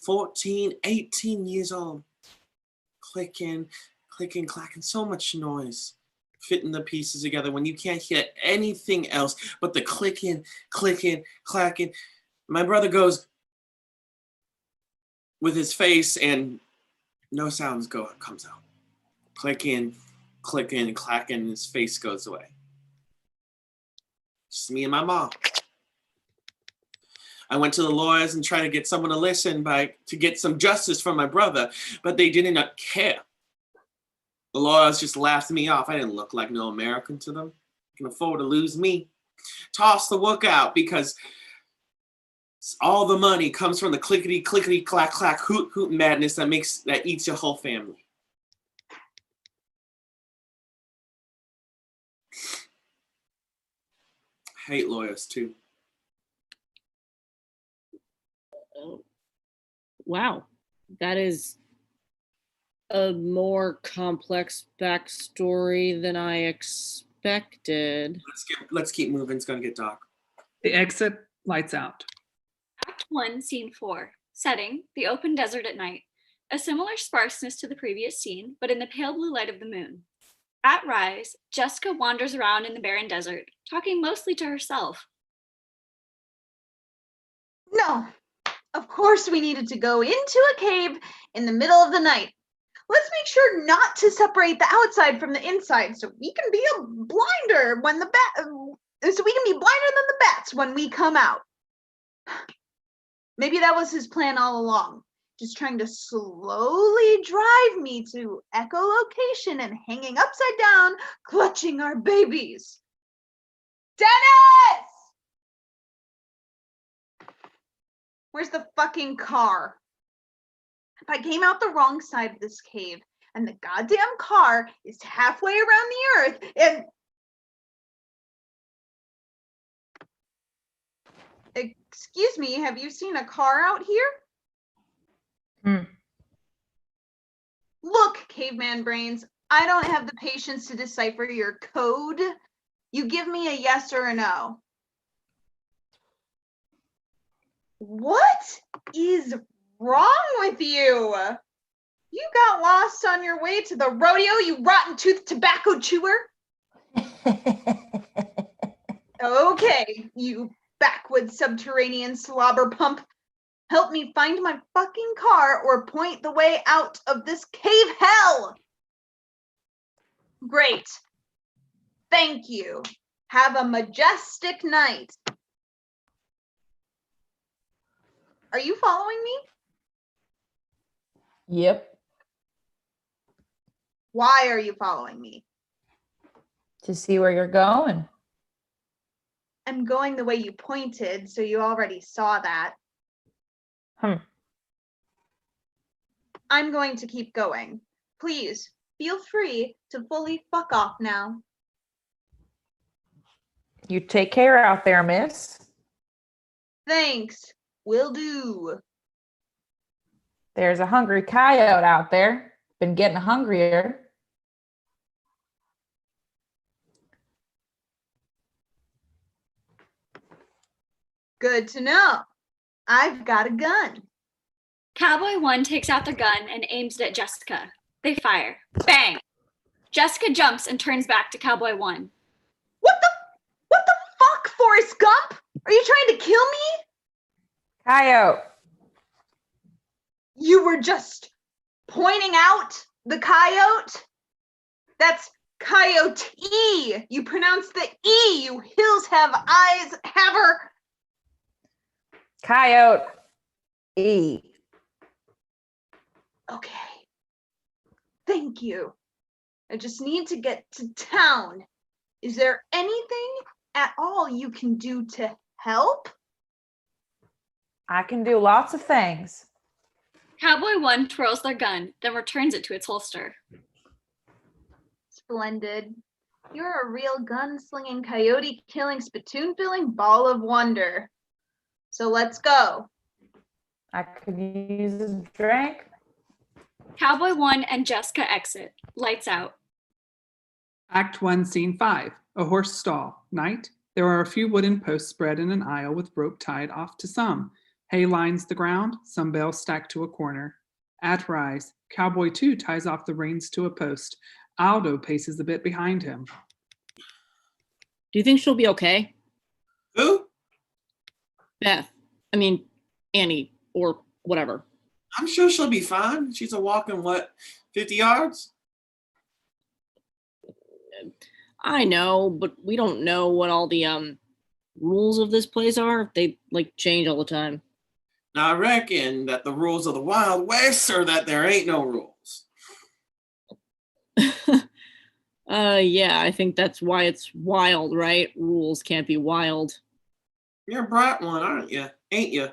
14, 18 years old. Clicking, clacking, so much noise. Fitting the pieces together when you can't hear anything else but the clicking, clacking. My brother goes with his face and no sounds comes out. Clicking, clacking, and his face goes away. Just me and my mom. I went to the lawyers and tried to get someone to listen to get some justice for my brother, but they did not care. The lawyers just laughed me off. I didn't look like no American to them. Can afford to lose me. Toss the wook out because all the money comes from the clickety clack clack hoot madness that eats your whole family. I hate lawyers too. Wow, that is a more complex backstory than I expected. Let's keep moving. It's gonna get dark. The exit, lights out. Act 1, Scene 4. Setting, the open desert at night. A similar sparseness to the previous scene, but in the pale blue light of the moon. At rise, Jessica wanders around in the barren desert, talking mostly to herself. No, of course we needed to go into a cave in the middle of the night. Let's make sure not to separate the outside from the inside so we can be blinder than the bats when we come out. Maybe that was his plan all along. Just trying to slowly drive me to echolocation and hanging upside down, clutching our babies. Dennis! Where's the fucking car? If I came out the wrong side of this cave and the goddamn car is halfway around the earth and... Excuse me, have you seen a car out here? Look, caveman brains, I don't have the patience to decipher your code. You give me a yes or a no. What is wrong with you? You got lost on your way to the rodeo, you rotten-toothed tobacco chewer? Okay, you backwoods subterranean slobber pump. Help me find my fucking car or point the way out of this cave hell. Great. Thank you. Have a majestic night. Are you following me? Yep. Why are you following me? To see where you're going. I'm going the way you pointed, so you already saw that. I'm going to keep going. Please, feel free to fully fuck off now. You take care out there, miss. Thanks. Will do. There's a hungry coyote out there. Been getting hungrier. Good to know. I've got a gun. Cowboy 1 takes out their gun and aims it at Jessica. They fire. Bang! Jessica jumps and turns back to Cowboy 1. What the fuck, Forrest Gump? Are you trying to kill me? Coyote. You were just pointing out the coyote? That's coyote. You pronounce the E, you hills have eyes haver. Coyote. E. Okay. Thank you. I just need to get to town. Is there anything at all you can do to help? I can do lots of things. Cowboy 1 twirls their gun, then returns it to its holster. Splendid. You're a real gun-slinging, coyote-killing, spittoon-filling ball of wonder. So let's go. I could use a drink. Cowboy 1 and Jessica exit. Lights out. Act 1, Scene 5. A horse stall. Night. There are a few wooden posts spread in an aisle with rope tied off to some. Hay lines the ground, some bales stacked to a corner. At rise, Cowboy 2 ties off the reins to a post. Aldo paces a bit behind him. Do you think she'll be okay? Who? Beth. I mean, Annie, or whatever. I'm sure she'll be fine. She's a walking, 50 yards? I know, but we don't know what all the rules of this place are. They change all the time. Now I reckon that the rules of the Wild West are that there ain't no rules. Yeah, I think that's why it's wild, right? Rules can't be wild. You're a bright one, aren't you? Ain't you?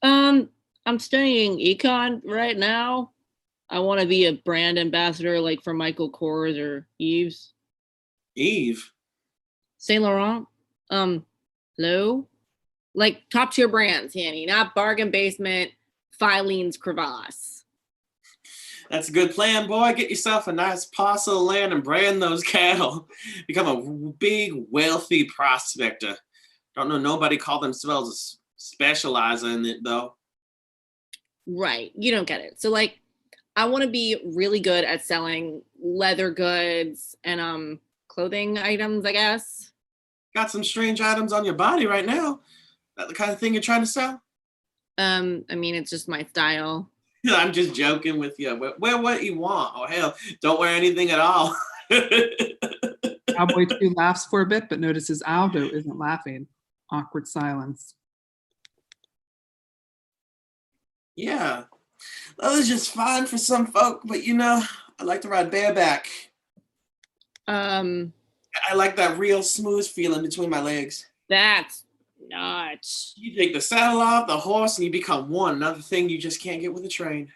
I'm studying econ right now. I want to be a brand ambassador like for Michael Kors or Yves. Eve. Saint Laurent? Hello? Like top tier brands, Hanny, not bargain basement, Filene's crevasse. That's a good plan, boy. Get yourself a nice parcel of land and brand those cattle. Become a big, wealthy prospector. Don't know nobody call themselves a specializer in it, though. Right. You don't get it. So, like, I want to be really good at selling leather goods and clothing items, I guess. Got some strange items on your body right now. That the kind of thing you're trying to sell? I mean, it's just my style. I'm just joking with you. Wear what you want. Oh, hell, don't wear anything at all. Cowboy 2 laughs for a bit, but notices Aldo isn't laughing. Awkward silence. Yeah, leather's just fine for some folk, but you know, I like to ride bareback. I like that real smooth feeling between my legs. That's nuts. You take the saddle off the horse and you become one. Another thing you just can't get with a train.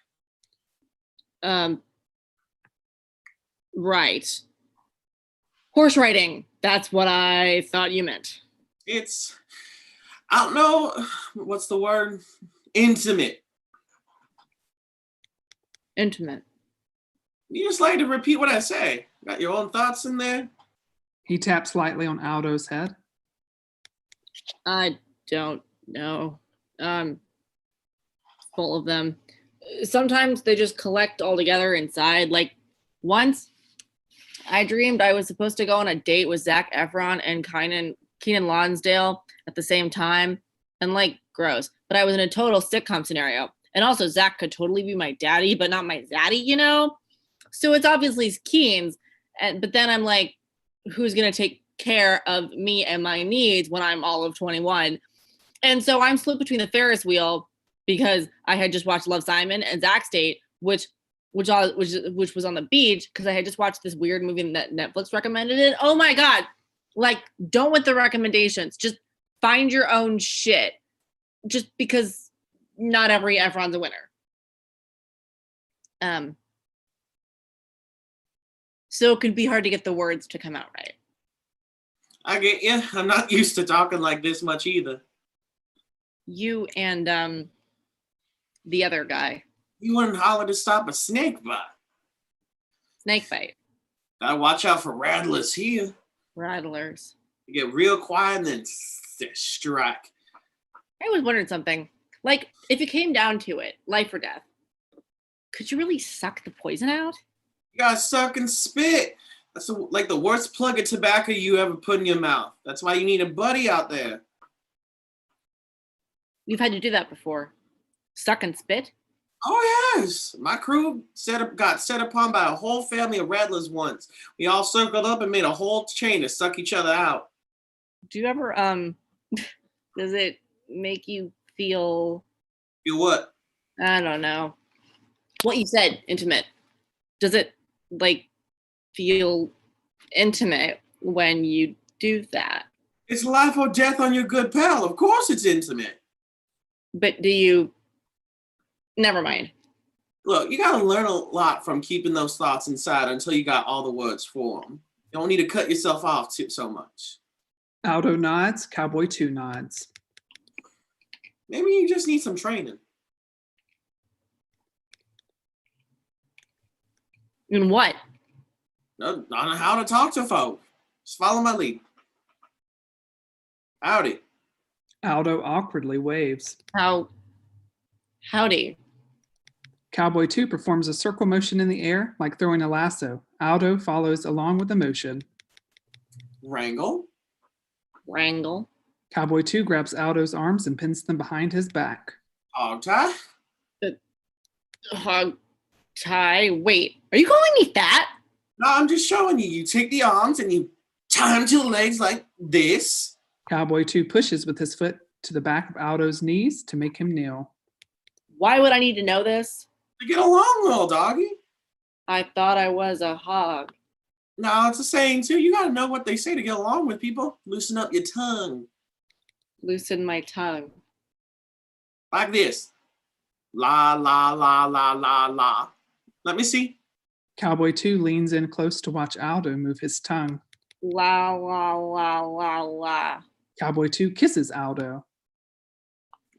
Right. Horse riding. That's what I thought you meant. It's, I don't know, what's the word? Intimate. Intimate. You just like to repeat what I say. Got your own thoughts in there? He taps lightly on Aldo's head. I don't know. Full of them. Sometimes they just collect all together inside. Like once I dreamed I was supposed to go on a date with Zac Efron and Keenan Lonsdale at the same time. And like, gross. But I was in a total sitcom scenario. And also Zac could totally be my daddy, but not my zaddy, you know? So it's obviously Keen's. But then I'm like, who's going to take care of me and my needs when I'm all of 21? And so I'm split between the Ferris wheel because I had just watched Love, Simon and Zach's Date, which was on the beach because I had just watched this weird movie that Netflix recommended it. Oh my God. Like, don't with the recommendations. Just find your own shit. Just because not every Efron's a winner. So it could be hard to get the words to come out right. I get you. I'm not used to talking like this much either. You and the other guy. You wouldn't holler to stop a snake bite. Snake bite. Gotta watch out for rattlers here. Rattlers. You get real quiet and then strike. I was wondering something. Like, if it came down to it, life or death, could you really suck the poison out? You gotta suck and spit. That's like the worst plug of tobacco you ever put in your mouth. That's why you need a buddy out there. You've had to do that before. Suck and spit? Oh yes. My crew got set upon by a whole family of rattlers once. We all circled up and made a whole chain to suck each other out. Do you ever does it make you feel what? I don't know. What you said, intimate. Does it like feel intimate when you do that? It's life or death on your good pal. Of course it's intimate. But do you never mind. Look, you gotta learn a lot from keeping those thoughts inside until you got all the words for them. You don't need to cut yourself off so much. Aldo nods. Cowboy 2 nods. Maybe you just need some training. In what? On how to talk to folk. Just follow my lead. Howdy. Aldo awkwardly waves. Howdy. Cowboy 2 performs a circle motion in the air like throwing a lasso. Aldo follows along with the motion. Wrangle. Wrangle. Cowboy 2 grabs Aldo's arms and pins them behind his back. Hog tie. Hog tie. Wait, are you calling me fat? No, I'm just showing you. You take the arms and you tie them to the legs like this. Cowboy 2 pushes with his foot to the back of Aldo's knees to make him kneel. Why would I need to know this? To get along, little doggy. I thought I was a hog. No, it's a saying too. You gotta know what they say to get along with people. Loosen up your tongue. Loosen my tongue. Like this. La, la, la, la, la, la. Let me see. Cowboy 2 leans in close to watch Aldo move his tongue. La, la, la, la, la. Cowboy 2 kisses Aldo.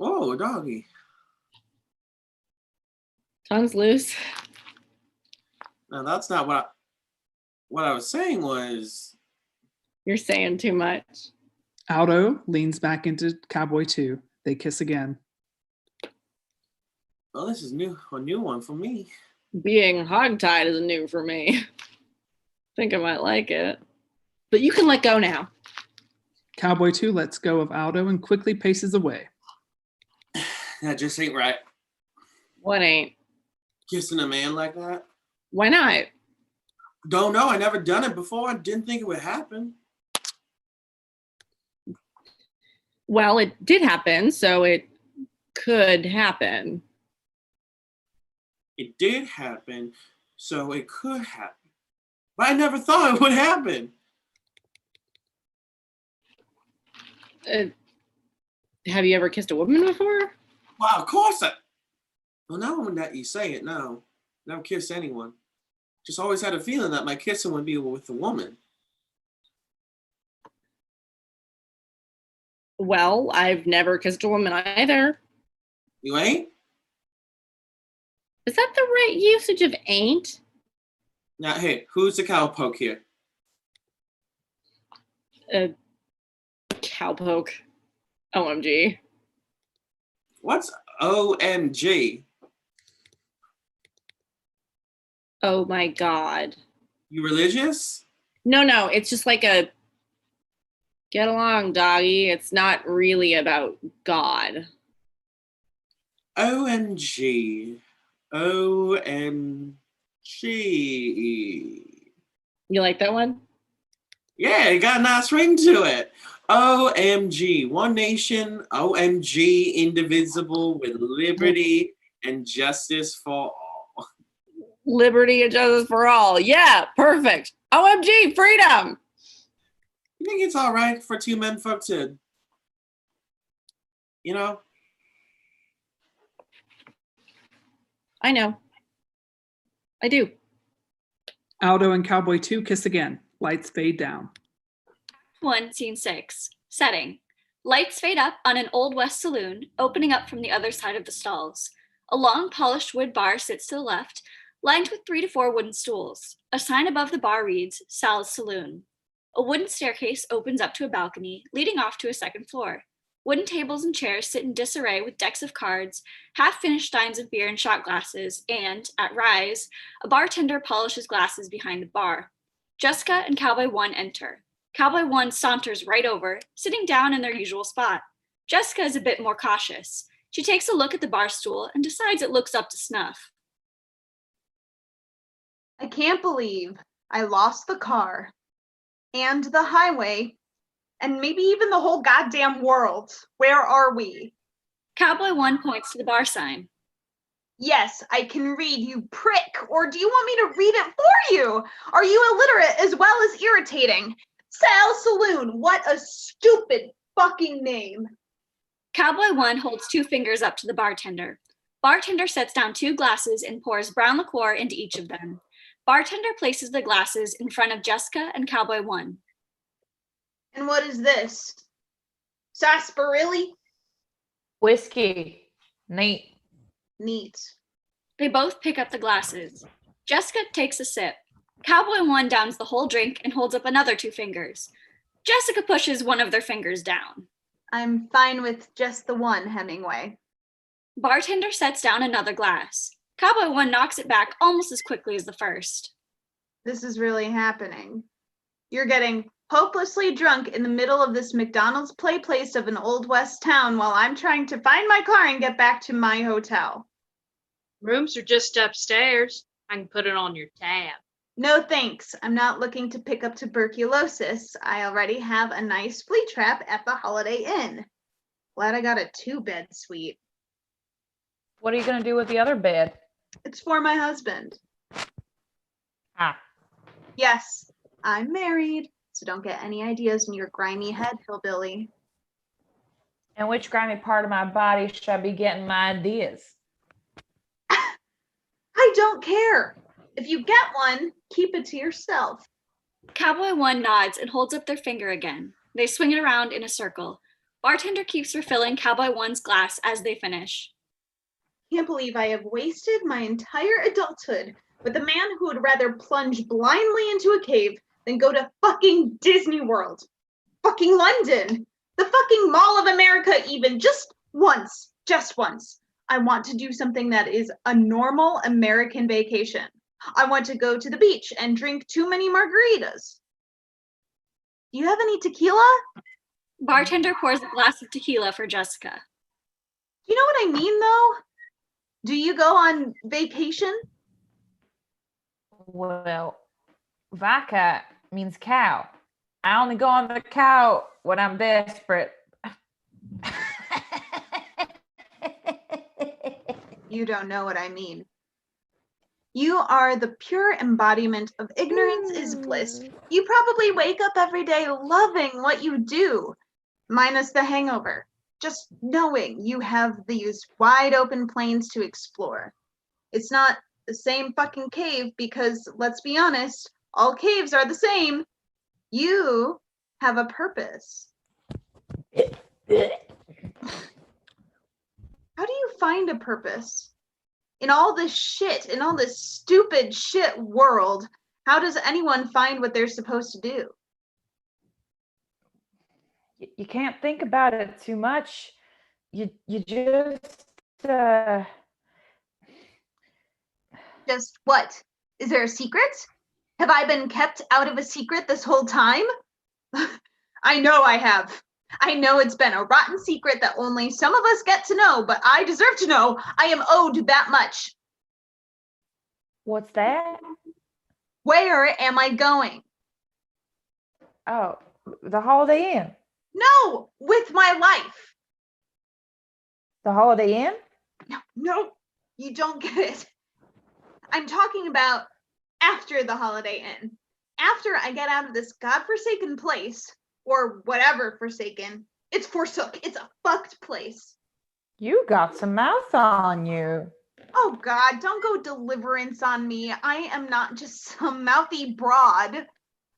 Oh, doggy. Tongue's loose. Now that's not what I was saying was. You're saying too much. Aldo leans back into Cowboy 2. They kiss again. Well, this is a new one for me. Being hogtied is new for me. Think I might like it. But you can let go now. Cowboy 2 lets go of Aldo and quickly paces away. That just ain't right. What ain't? Kissing a man like that? Why not? Don't know. I never done it before. I didn't think it would happen. Well, it did happen, so it could happen. It did happen, so it could happen. But I never thought it would happen. Have you ever kissed a woman before? Well, of course well, now that you say it, no. Never kissed anyone. Just always had a feeling that my kissing would be with a woman. Well, I've never kissed a woman either. You ain't? Is that the right usage of ain't? Now, hey, who's the cowpoke here? Cowpoke. OMG. What's OMG? Oh my God. You religious? No, it's just like a get along, doggy. It's not really about God. OMG. OMG. You like that one? Yeah, it got a nice ring to it. OMG. One nation, OMG, indivisible, with liberty and justice for all. Liberty and justice for all. Yeah, perfect. OMG, freedom. You think it's all right for two men folk to, you know? I know. I do. Aldo and Cowboy 2 kiss again. Lights fade down. 1, Scene 6. Setting. Lights fade up on an Old West saloon, opening up from the other side of the stalls. A long polished wood bar sits to the left, lined with 3 to 4 wooden stools. A sign above the bar reads, Sal's Saloon. A wooden staircase opens up to a balcony, leading off to a second floor. Wooden tables and chairs sit in disarray with decks of cards, half-finished steins of beer and shot glasses, and, at rise, a bartender polishes glasses behind the bar. Jessica and Cowboy 1 enter. Cowboy 1 saunters right over, sitting down in their usual spot. Jessica is a bit more cautious. She takes a look at the bar stool and decides it looks up to snuff. I can't believe I lost the car and the highway and maybe even the whole goddamn world. Where are we? Cowboy 1 points to the bar sign. Yes, I can read, you prick. Or do you want me to read it for you? Are you illiterate as well as irritating? Sal's Saloon, what a stupid fucking name. Cowboy 1 holds 2 fingers up to the bartender. Bartender sets down 2 glasses and pours brown liqueur into each of them. Bartender places the glasses in front of Jessica and Cowboy 1. And what is this? Sarsaparilla? Whiskey. Neat. Neat. They both pick up the glasses. Jessica takes a sip. Cowboy 1 downs the whole drink and holds up another 2 fingers. Jessica pushes one of their fingers down. I'm fine with just the one, Hemingway. Bartender sets down another glass. Cowboy 1 knocks it back almost as quickly as the first. This is really happening. You're getting hopelessly drunk in the middle of this McDonald's play place of an Old West town while I'm trying to find my car and get back to my hotel. Rooms are just upstairs. I can put it on your tab. No thanks. I'm not looking to pick up tuberculosis. I already have a nice flea trap at the Holiday Inn. Glad I got a 2-bed suite. What are you going to do with the other bed? It's for my husband. Ah. Yes, I'm married, so don't get any ideas in your grimy head, hillbilly. And which grimy part of my body should I be getting my ideas? I don't care. If you get one, keep it to yourself. Cowboy 1 nods and holds up their finger again. They swing it around in a circle. Bartender keeps refilling Cowboy 1's glass as they finish. Can't believe I have wasted my entire adulthood with a man who would rather plunge blindly into a cave than go to fucking Disney World. Fucking London. The fucking Mall of America even. Just once. I want to do something that is a normal American vacation. I want to go to the beach and drink too many margaritas. Do you have any tequila? Bartender pours a glass of tequila for Jessica. Do you know what I mean, though? Do you go on vacation? Well, vaca means cow. I only go on the cow when I'm desperate. You don't know what I mean. You are the pure embodiment of ignorance is bliss. You probably wake up every day loving what you do, minus the hangover. Just knowing you have these wide open plains to explore. It's not the same fucking cave because, let's be honest, all caves are the same. You have a purpose. How do you find a purpose? In all this shit, in all this stupid shit world, how does anyone find what they're supposed to do? You can't think about it too much. You just Just what? Is there a secret? Have I been kept out of a secret this whole time? I know I have. I know it's been a rotten secret that only some of us get to know, but I deserve to know. I am owed that much. What's that? Where am I going? Oh, the Holiday Inn. No, with my life. The Holiday Inn? No, you don't get it. I'm talking about after the Holiday Inn. After I get out of this godforsaken place, or whatever forsaken, it's forsook. It's a fucked place. You got some mouth on you. Oh God, don't go deliverance on me. I am not just some mouthy broad.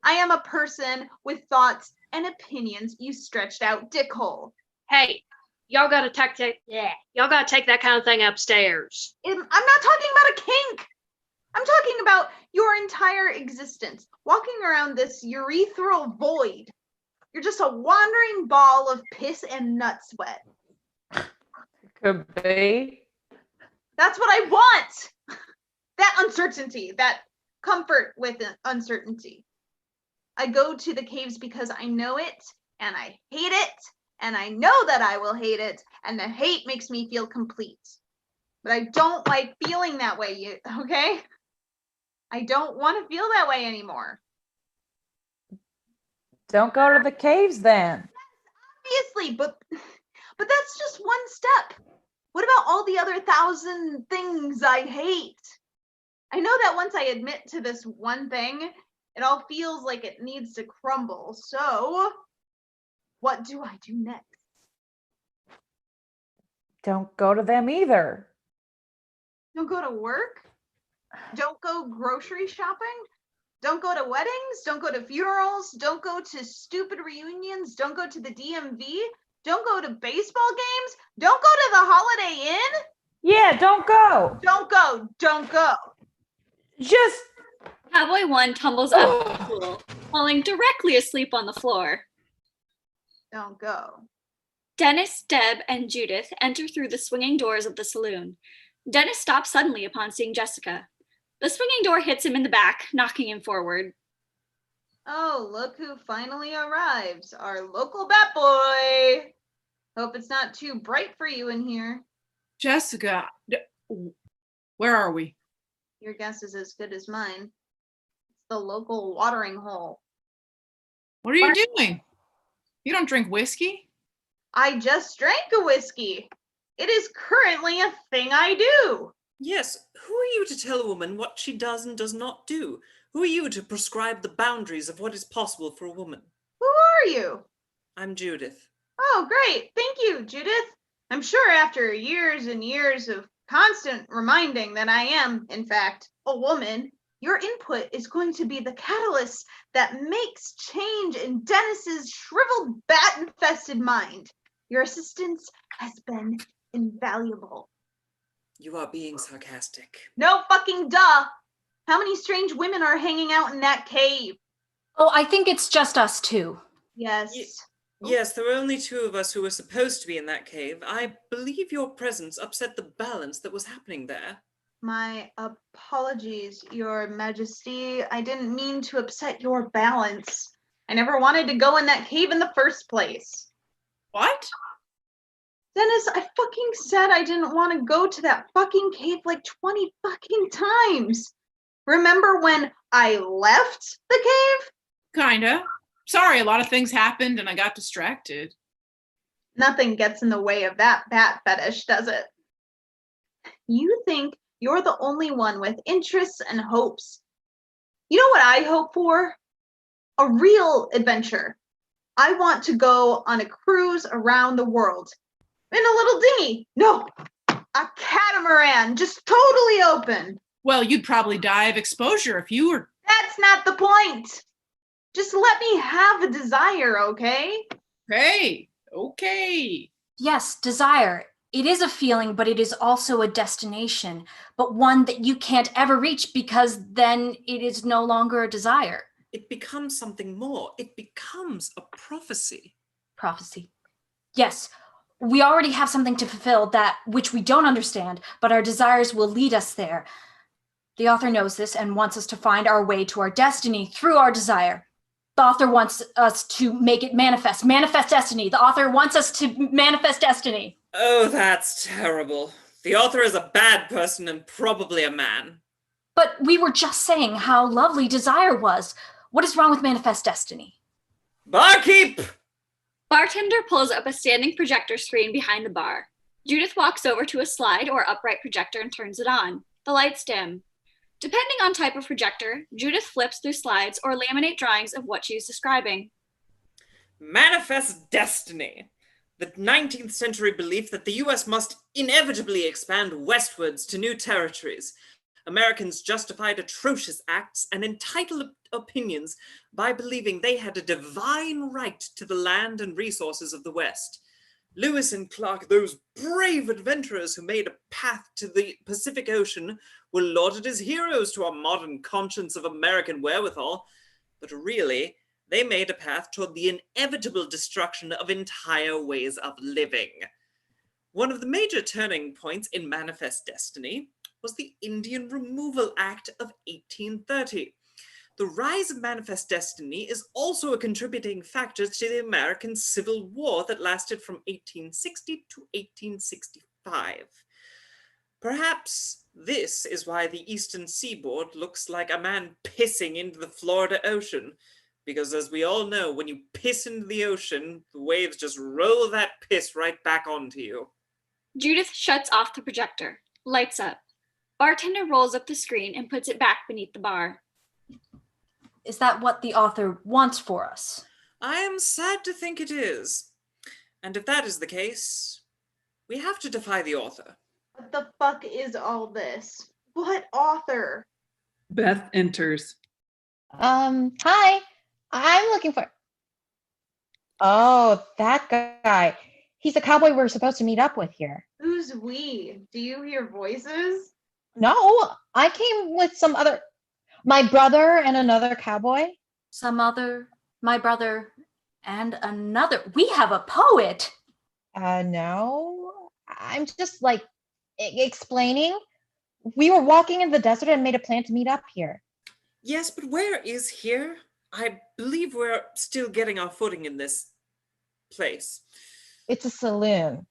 I am a person with thoughts and opinions, you stretched out dickhole. Hey, y'all gotta take that kind of thing upstairs. I'm not talking about a kink. I'm talking about your entire existence, walking around this urethral void. You're just a wandering ball of piss and nut sweat. Could be. That's what I want. That uncertainty, that comfort with uncertainty. I go to the caves because I know it and I hate it and I know that I will hate it and the hate makes me feel complete. But I don't like feeling that way, okay? I don't want to feel that way anymore. Don't go to the caves then. Obviously, but that's just one step. What about all the other 1,000 things I hate? I know that once I admit to this one thing, it all feels like it needs to crumble. So, what do I do next? Don't go to them either. Don't go to work? Don't go grocery shopping? Don't go to weddings? Don't go to funerals? Don't go to stupid reunions? Don't go to the DMV? Don't go to baseball games? Don't go to the Holiday Inn? Yeah, don't go. Don't go. Don't go. Just... Cowboy 1 tumbles up the stool, falling directly asleep on the floor. Don't go. Dennis, Deb, and Judith enter through the swinging doors of the saloon. Dennis stops suddenly upon seeing Jessica. The swinging door hits him in the back, knocking him forward. Oh, look who finally arrives. Our local bat boy. Hope it's not too bright for you in here. Jessica, where are we? Your guess is as good as mine. It's the local watering hole. What are you doing? You don't drink whiskey? I just drank a whiskey. It is currently a thing I do. Yes, who are you to tell a woman what she does and does not do? Who are you to prescribe the boundaries of what is possible for a woman? Who are you? I'm Judith. Oh, great. Thank you, Judith. I'm sure after years and years of constant reminding that I am, in fact, a woman, your input is going to be the catalyst that makes change in Dennis's shriveled, bat-infested mind. Your assistance has been invaluable. You are being sarcastic. No fucking duh. How many strange women are hanging out in that cave? Oh, I think it's just us two. Yes. Yes, there were only two of us who were supposed to be in that cave. I believe your presence upset the balance that was happening there. My apologies, Your Majesty. I didn't mean to upset your balance. I never wanted to go in that cave in the first place. What? Dennis, I fucking said I didn't want to go to that fucking cave like 20 fucking times. Remember when I left the cave? Kinda. Sorry, a lot of things happened and I got distracted. Nothing gets in the way of that bat fetish, does it? You think you're the only one with interests and hopes. You know what I hope for? A real adventure. I want to go on a cruise around the world. In a little dinghy. No, a catamaran, just totally open. Well, you'd probably die of exposure if you were... That's not the point. Just let me have a desire, okay? Hey, okay. Yes, desire. It is a feeling, but it is also a destination, but one that you can't ever reach because then it is no longer a desire. It becomes something more. It becomes a prophecy. Prophecy. Yes, we already have something to fulfill that which we don't understand, but our desires will lead us there. The author knows this and wants us to find our way to our destiny through our desire. The author wants us to make it manifest. Manifest destiny. The author wants us to manifest destiny. Oh, that's terrible. The author is a bad person and probably a man. But we were just saying how lovely desire was. What is wrong with manifest destiny? Barkeep! Bartender pulls up a standing projector screen behind the bar. Judith walks over to a slide or upright projector and turns it on. The lights dim. Depending on type of projector, Judith flips through slides or laminate drawings of what she's describing. Manifest destiny. The 19th century belief that the US must inevitably expand westwards to new territories. Americans justified atrocious acts and entitled opinions by believing they had a divine right to the land and resources of the West. Lewis and Clark, those brave adventurers who made a path to the Pacific Ocean, were lauded as heroes to our modern conscience of American wherewithal, but really, they made a path toward the inevitable destruction of entire ways of living. One of the major turning points in Manifest Destiny was the Indian Removal Act of 1830. The rise of Manifest Destiny is also a contributing factor to the American Civil War that lasted from 1860 to 1865. Perhaps this is why the eastern seaboard looks like a man pissing into the Florida Ocean, because as we all know, when you piss into the ocean, the waves just roll that piss right back onto you. Judith shuts off the projector. Lights up. Bartender rolls up the screen and puts it back beneath the bar. Is that what the author wants for us? I am sad to think it is. And if that is the case, we have to defy the author. What the fuck is all this? What author? Beth enters. Hi. I'm looking for... Oh, that guy. He's the cowboy we're supposed to meet up with here. Who's we? Do you hear voices? No, I came with some other... My brother and another cowboy. My brother, and another. We have a poet. No. I'm just like explaining. We were walking in the desert and made a plan to meet up here. Yes, but where is here? I believe we're still getting our footing in this place. It's a saloon.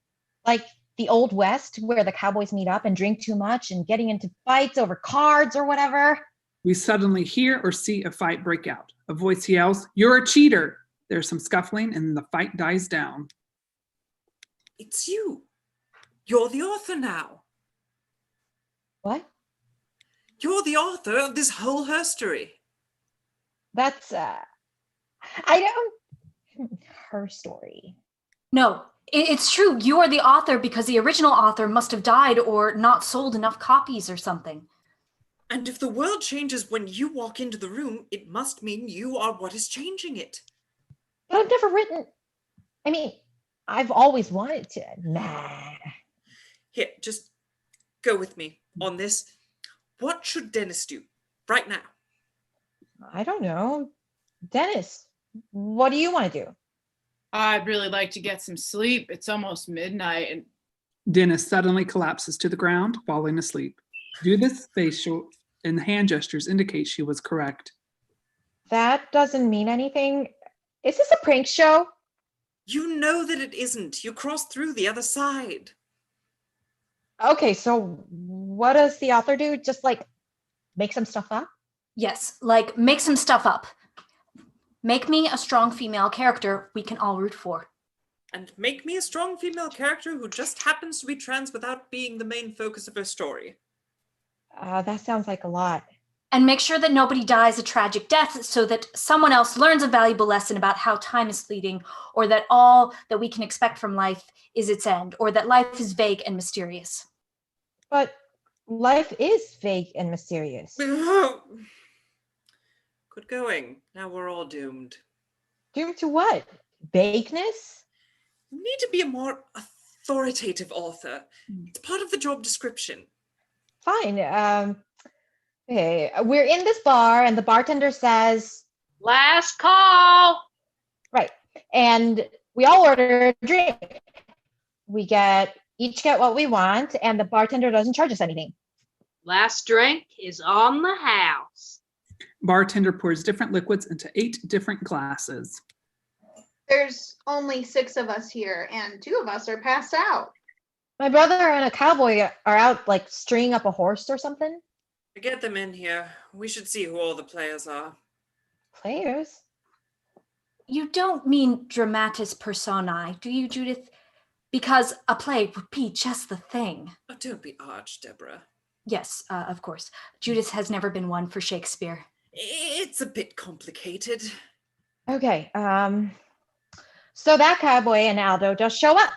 Like the Old West, where the cowboys meet up and drink too much and getting into fights over cards or whatever. We suddenly hear or see a fight break out. A voice yells, "You're a cheater!" There's some scuffling and the fight dies down. It's you. You're the author now. What? You're the author of this whole herstory. That's I don't her story. No, it's true. You are the author because the original author must have died or not sold enough copies or something. And if the world changes when you walk into the room, it must mean you are what is changing it. But I've never written. I mean, I've always wanted to. Nah. Here, just go with me on this. What should Dennis do right now? I don't know. Dennis, what do you want to do? I'd really like to get some sleep. It's almost midnight and Dennis suddenly collapses to the ground, falling asleep. Judith's facial and hand gestures indicate she was correct. That doesn't mean anything. Is this a prank show? You know that it isn't. You crossed through the other side. Okay, so what does the author do? Just like make some stuff up? Yes, like make some stuff up. Make me a strong female character we can all root for. And make me a strong female character who just happens to be trans without being the main focus of her story. That sounds like a lot. And make sure that nobody dies a tragic death so that someone else learns a valuable lesson about how time is fleeting, or that all that we can expect from life is its end, or that life is vague and mysterious. But life is vague and mysterious. Good going. Now we're all doomed. Doomed to what? Vagueness? You need to be a more authoritative author. It's part of the job description. Fine. Okay, we're in this bar and the bartender says, Last call. right. And we all order a drink. We each get what we want and the bartender doesn't charge us anything. Last drink is on the house. Bartender pours different liquids into 8 different glasses. There's only 6 of us here, and 2 of us are passed out. My brother and a cowboy are out like stringing up a horse or something. To get them in here, we should see who all the players are. Players? You don't mean dramatis personae, do you, Judith? Because a play would be just the thing. Oh, don't be arch, Deborah. Yes, of course. Judith has never been one for Shakespeare. It's a bit complicated. Okay, so that cowboy and Aldo just show up.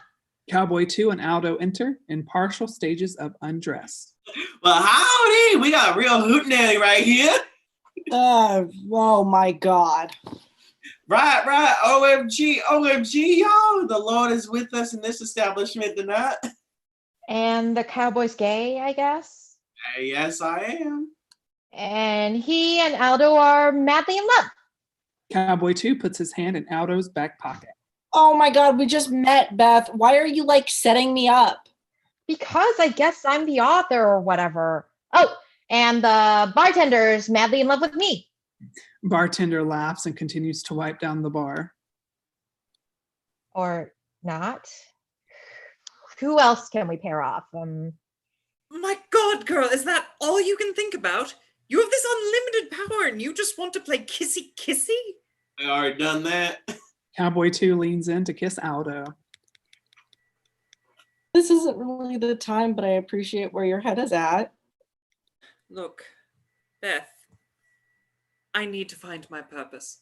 Cowboy 2 and Aldo enter in partial stages of undress. Well, howdy! We got a real hootenanny right here. Oh my God. Right. OMG, y'all. The Lord is with us in this establishment tonight. And the cowboy's gay, I guess. Yes, I am. And he and Aldo are madly in love. Cowboy 2 puts his hand in Aldo's back pocket. Oh my God, we just met, Beth. Why are you like setting me up? Because I guess I'm the author or whatever. Oh, and the bartender's madly in love with me. Bartender laughs and continues to wipe down the bar. Or not. Who else can we pair off? My God, girl, is that all you can think about? You have this unlimited power and you just want to play kissy-kissy? I already done that. Cowboy 2 leans in to kiss Aldo. This isn't really the time, but I appreciate where your head is at. Look, Beth, I need to find my purpose.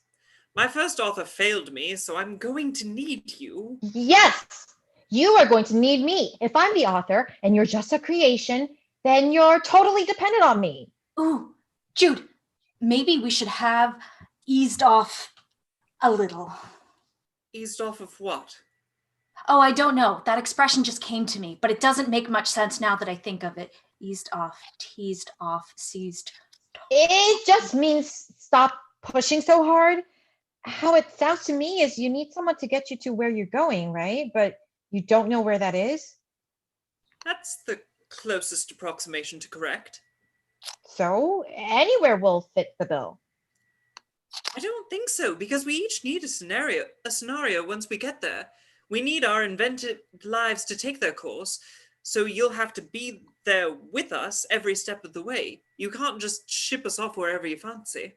My first author failed me, so I'm going to need you. Yes, you are going to need me. If I'm the author and you're just a creation, then you're totally dependent on me. Ooh, Jude, maybe we should have eased off a little. Eased off of what? Oh, I don't know. That expression just came to me, but it doesn't make much sense now that I think of it. Eased off, teased off, seized. It just means stop pushing so hard. How it sounds to me is you need someone to get you to where you're going, right? But you don't know where that is. That's the closest approximation to correct. So anywhere will fit the bill. I don't think so, because we each need a scenario once we get there. We need our inventive lives to take their course, so you'll have to be there with us every step of the way. You can't just ship us off wherever you fancy.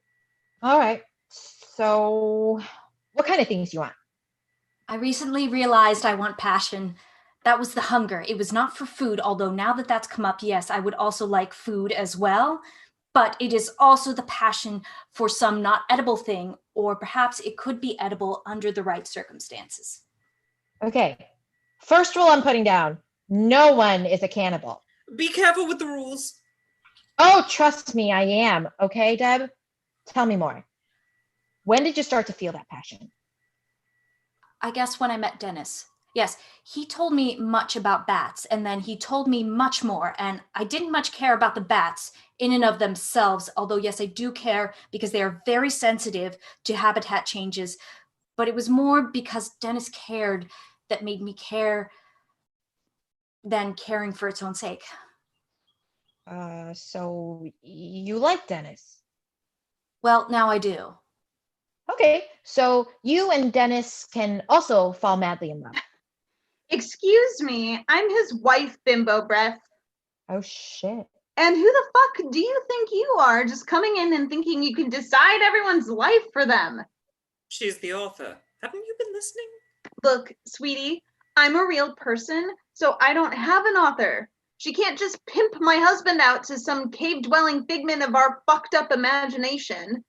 All right. So what kind of things do you want? I recently realized I want passion. That was the hunger. It was not for food, although now that that's come up, yes, I would also like food as well. but it is also the passion for some not edible thing, or perhaps it could be edible under the right circumstances. Okay. First rule I'm putting down. No one is a cannibal. Be careful with the rules. Oh, trust me, I am. Okay, Deb? Tell me more. When did you start to feel that passion? I guess when I met Dennis. Yes, he told me much about bats, and then he told me much more, and I didn't much care about the bats in and of themselves, although yes, I do care because they are very sensitive to habitat changes, but it was more because Dennis cared that made me care than caring for its own sake. So you like Dennis? Well, now I do. Okay, so you and Dennis can also fall madly in love. Excuse me, I'm his wife, Bimbo Breath. Oh, shit. And who the fuck do you think you are, just coming in and thinking you can decide everyone's life for them? She's the author. Haven't you been listening? Look, sweetie, I'm a real person, so I don't have an author. She can't just pimp my husband out to some cave-dwelling figment of our fucked up imagination.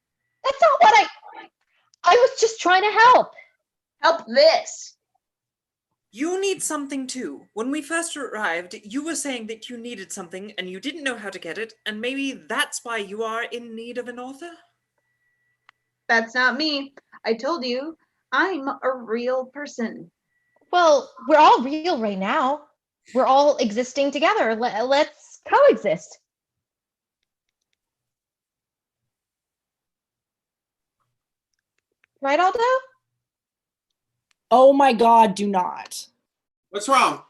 That's not what I was just trying to help. Help this. You need something too. When we first arrived, you were saying that you needed something and you didn't know how to get it, and maybe that's why you are in need of an author? That's not me. I told you, I'm a real person. Well, we're all real right now. We're all existing together. Let's coexist. Right, Aldo? Oh my God, do not. What's wrong?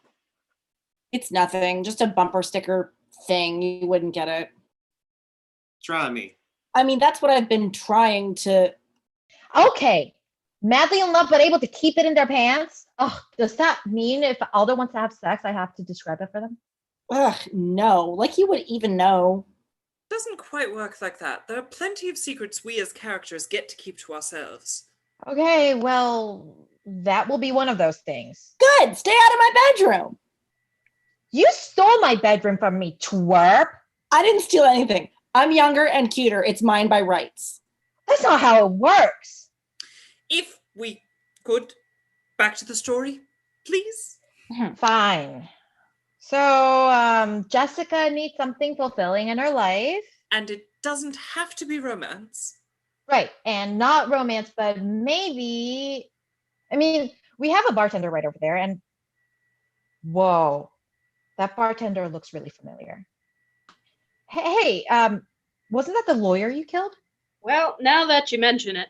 It's nothing, just a bumper sticker thing. You wouldn't get it. Try me. I mean, that's what I've been trying to. Okay. Madly in love, but able to keep it in their pants? Oh, does that mean if Aldo wants to have sex, I have to describe it for them? Ugh, no. Like you would even know. Doesn't quite work like that. There are plenty of secrets we as characters get to keep to ourselves. Okay, well, that will be one of those things. Good. Stay out of my bedroom. You stole my bedroom from me, twerp. I didn't steal anything. I'm younger and cuter. It's mine by rights. That's not how it works. If we could, back to the story, please. Fine. So, Jessica needs something fulfilling in her life. And it doesn't have to be romance. Right, and not romance, but maybe, I mean, we have a bartender right over there, and whoa, that bartender looks really familiar. Hey, wasn't that the lawyer you killed? Well, now that you mention it.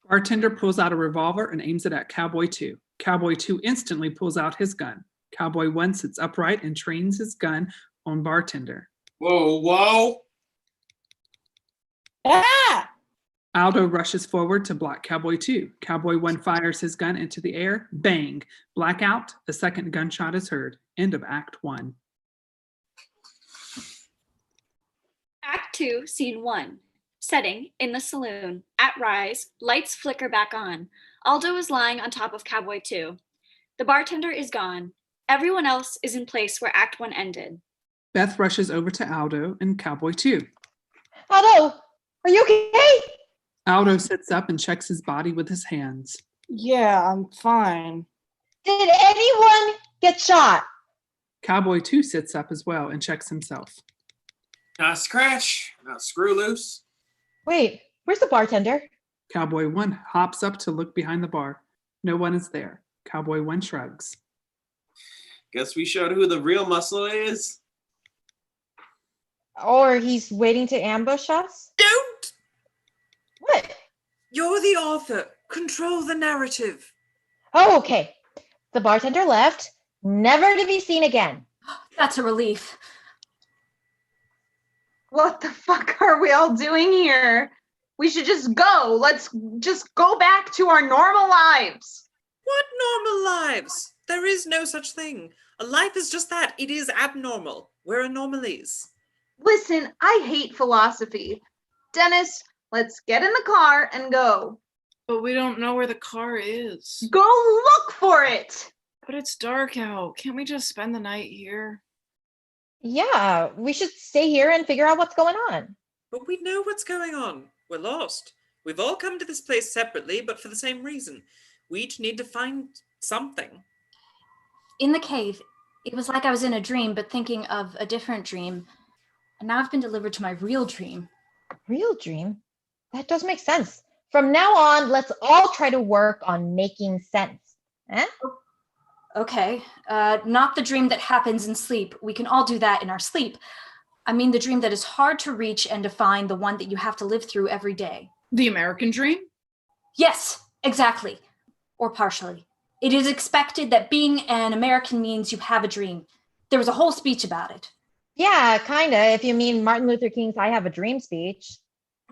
Bartender pulls out a revolver and aims it at Cowboy 2. Cowboy 2 instantly pulls out his gun. Cowboy 1 sits upright and trains his gun on Bartender. Whoa, whoa. Ah! Aldo rushes forward to block Cowboy 2. Cowboy 1 fires his gun into the air. Bang! Blackout. A second gunshot is heard. End of Act 1. Act 2, Scene 1. Setting, in the saloon. At rise, lights flicker back on. Aldo is lying on top of Cowboy 2. The bartender is gone. Everyone else is in place where Act 1 ended. Beth rushes over to Aldo and Cowboy 2. Aldo, are you okay? Aldo sits up and checks his body with his hands. Yeah, I'm fine. Did anyone get shot? Cowboy 2 sits up as well and checks himself. Not a scratch, not a screw loose. Wait, where's the bartender? Cowboy 1 hops up to look behind the bar. No one is there. Cowboy 1 shrugs. Guess we showed who the real muscle is. Or he's waiting to ambush us? Don't! What? You're the author. Control the narrative. Oh, okay. The bartender left, never to be seen again. That's a relief. What the fuck are we all doing here? We should just go. Let's just go back to our normal lives. What normal lives? There is no such thing. A life is just that. It is abnormal. We're anomalies. Listen, I hate philosophy. Dennis, let's get in the car and go. But we don't know where the car is. Go look for it. But it's dark out. Can't we just spend the night here? Yeah, we should stay here and figure out what's going on. But we know what's going on. We're lost. We've all come to this place separately, but for the same reason. We each need to find something. In the cave, it was like I was in a dream, but thinking of a different dream. And now I've been delivered to my real dream. Real dream? That does make sense. From now on, let's all try to work on making sense. Eh? Okay, not the dream that happens in sleep. We can all do that in our sleep. I mean the dream that is hard to reach and define, the one that you have to live through every day. The American dream? Yes, exactly. Or partially. It is expected that being an American means you have a dream. There was a whole speech about it. Yeah, kinda, if you mean Martin Luther King's I Have a Dream speech.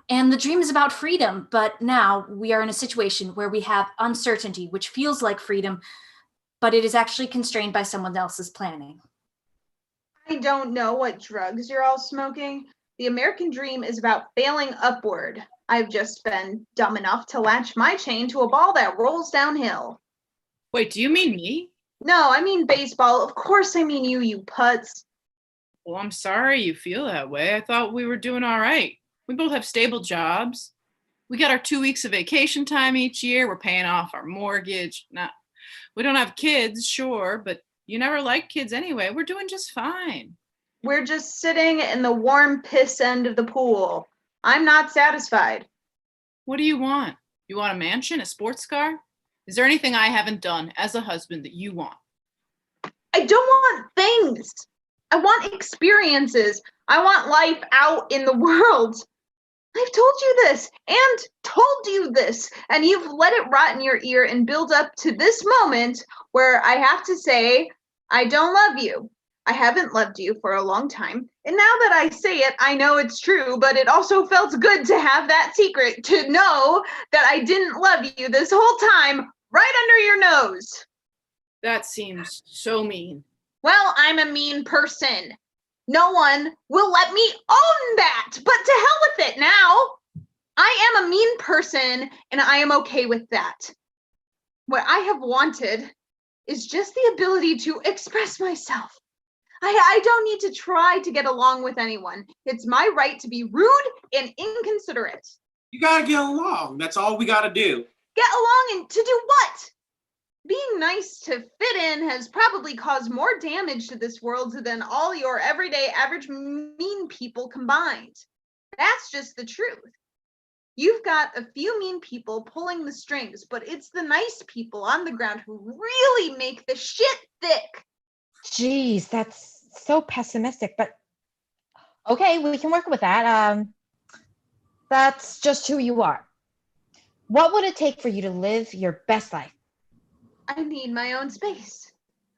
And the dream is about freedom, but now we are in a situation where we have uncertainty, which feels like freedom, but it is actually constrained by someone else's planning. I don't know what drugs you're all smoking. The American dream is about failing upward. I've just been dumb enough to latch my chain to a ball that rolls downhill. Wait, do you mean me? No, I mean baseball. Of course I mean you, you putz. Well, I'm sorry you feel that way. I thought we were doing all right. We both have stable jobs. We got our 2 weeks of vacation time each year. We're paying off our mortgage. We don't have kids, sure, but you never liked kids anyway. We're doing just fine. We're just sitting in the warm piss end of the pool. I'm not satisfied. What do you want? You want a mansion, a sports car? Is there anything I haven't done as a husband that you want? I don't want things. I want experiences. I want life out in the world. I've told you this and told you this, and you've let it rot in your ear and build up to this moment where I have to say, I don't love you. I haven't loved you for a long time. And now that I say it, I know it's true, but it also felt good to have that secret, to know that I didn't love you this whole time right under your nose. That seems so mean. Well, I'm a mean person. No one will let me own that, but to hell with it now. I am a mean person and I am okay with that. What I have wanted is just the ability to express myself. I don't need to try to get along with anyone. It's my right to be rude and inconsiderate. You gotta get along. That's all we gotta do. Get along and to do what? Being nice to fit in has probably caused more damage to this world than all your everyday average mean people combined. That's just the truth. You've got a few mean people pulling the strings, but it's the nice people on the ground who really make the shit thick. Jeez, that's so pessimistic, but okay, we can work with that. That's just who you are. What would it take for you to live your best life? I need my own space.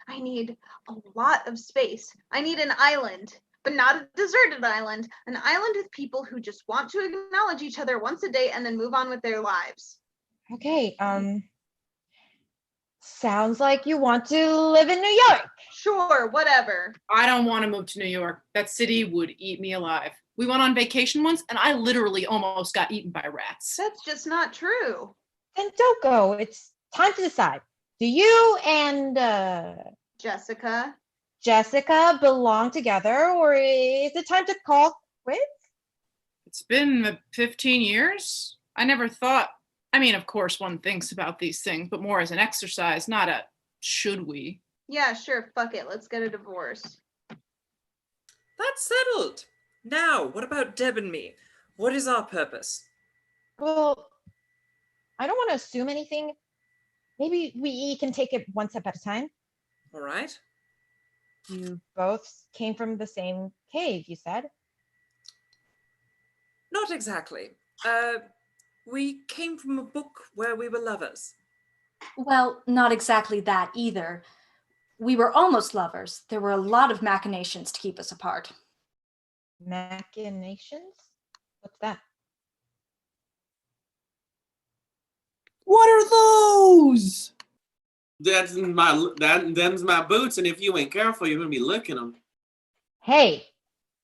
I need a lot of space. I need an island, but not a deserted island. An island with people who just want to acknowledge each other once a day and then move on with their lives. Okay, sounds like you want to live in New York. Sure, whatever. I don't want to move to New York. That city would eat me alive. We went on vacation once and I literally almost got eaten by rats. That's just not true. Then don't go. It's time to decide. Do you and Jessica belong together, or is it time to call quits? It's been 15 years. I never thought, I mean, of course one thinks about these things, but more as an exercise, not a should we. Yeah, sure, fuck it. Let's get a divorce. That's settled. Now, what about Deb and me? What is our purpose? Well, I don't want to assume anything. Maybe we can take it one step at a time. All right. You both came from the same cave, you said? Not exactly. We came from a book where we were lovers. Well, not exactly that either. We were almost lovers. There were a lot of machinations to keep us apart. Machinations? What's that? What are those? Them's my boots, and if you ain't careful, you're gonna be licking them. Hey,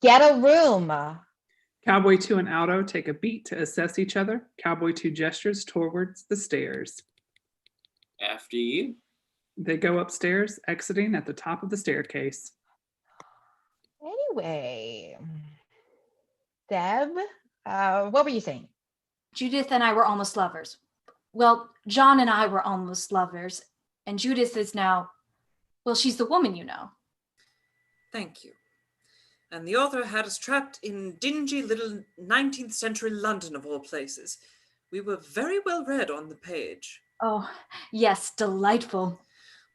get a room. Cowboy 2 and Aldo take a beat to assess each other. Cowboy 2 gestures towards the stairs. After you. They go upstairs, exiting at the top of the staircase. Anyway, Deb, What were you saying? Judith and I were almost lovers. Well, John and I were almost lovers, and Judith is now, well, she's the woman, you know. Thank you. And the author had us trapped in dingy little 19th century London of all places. We were very well read on the page. Oh, yes, delightful.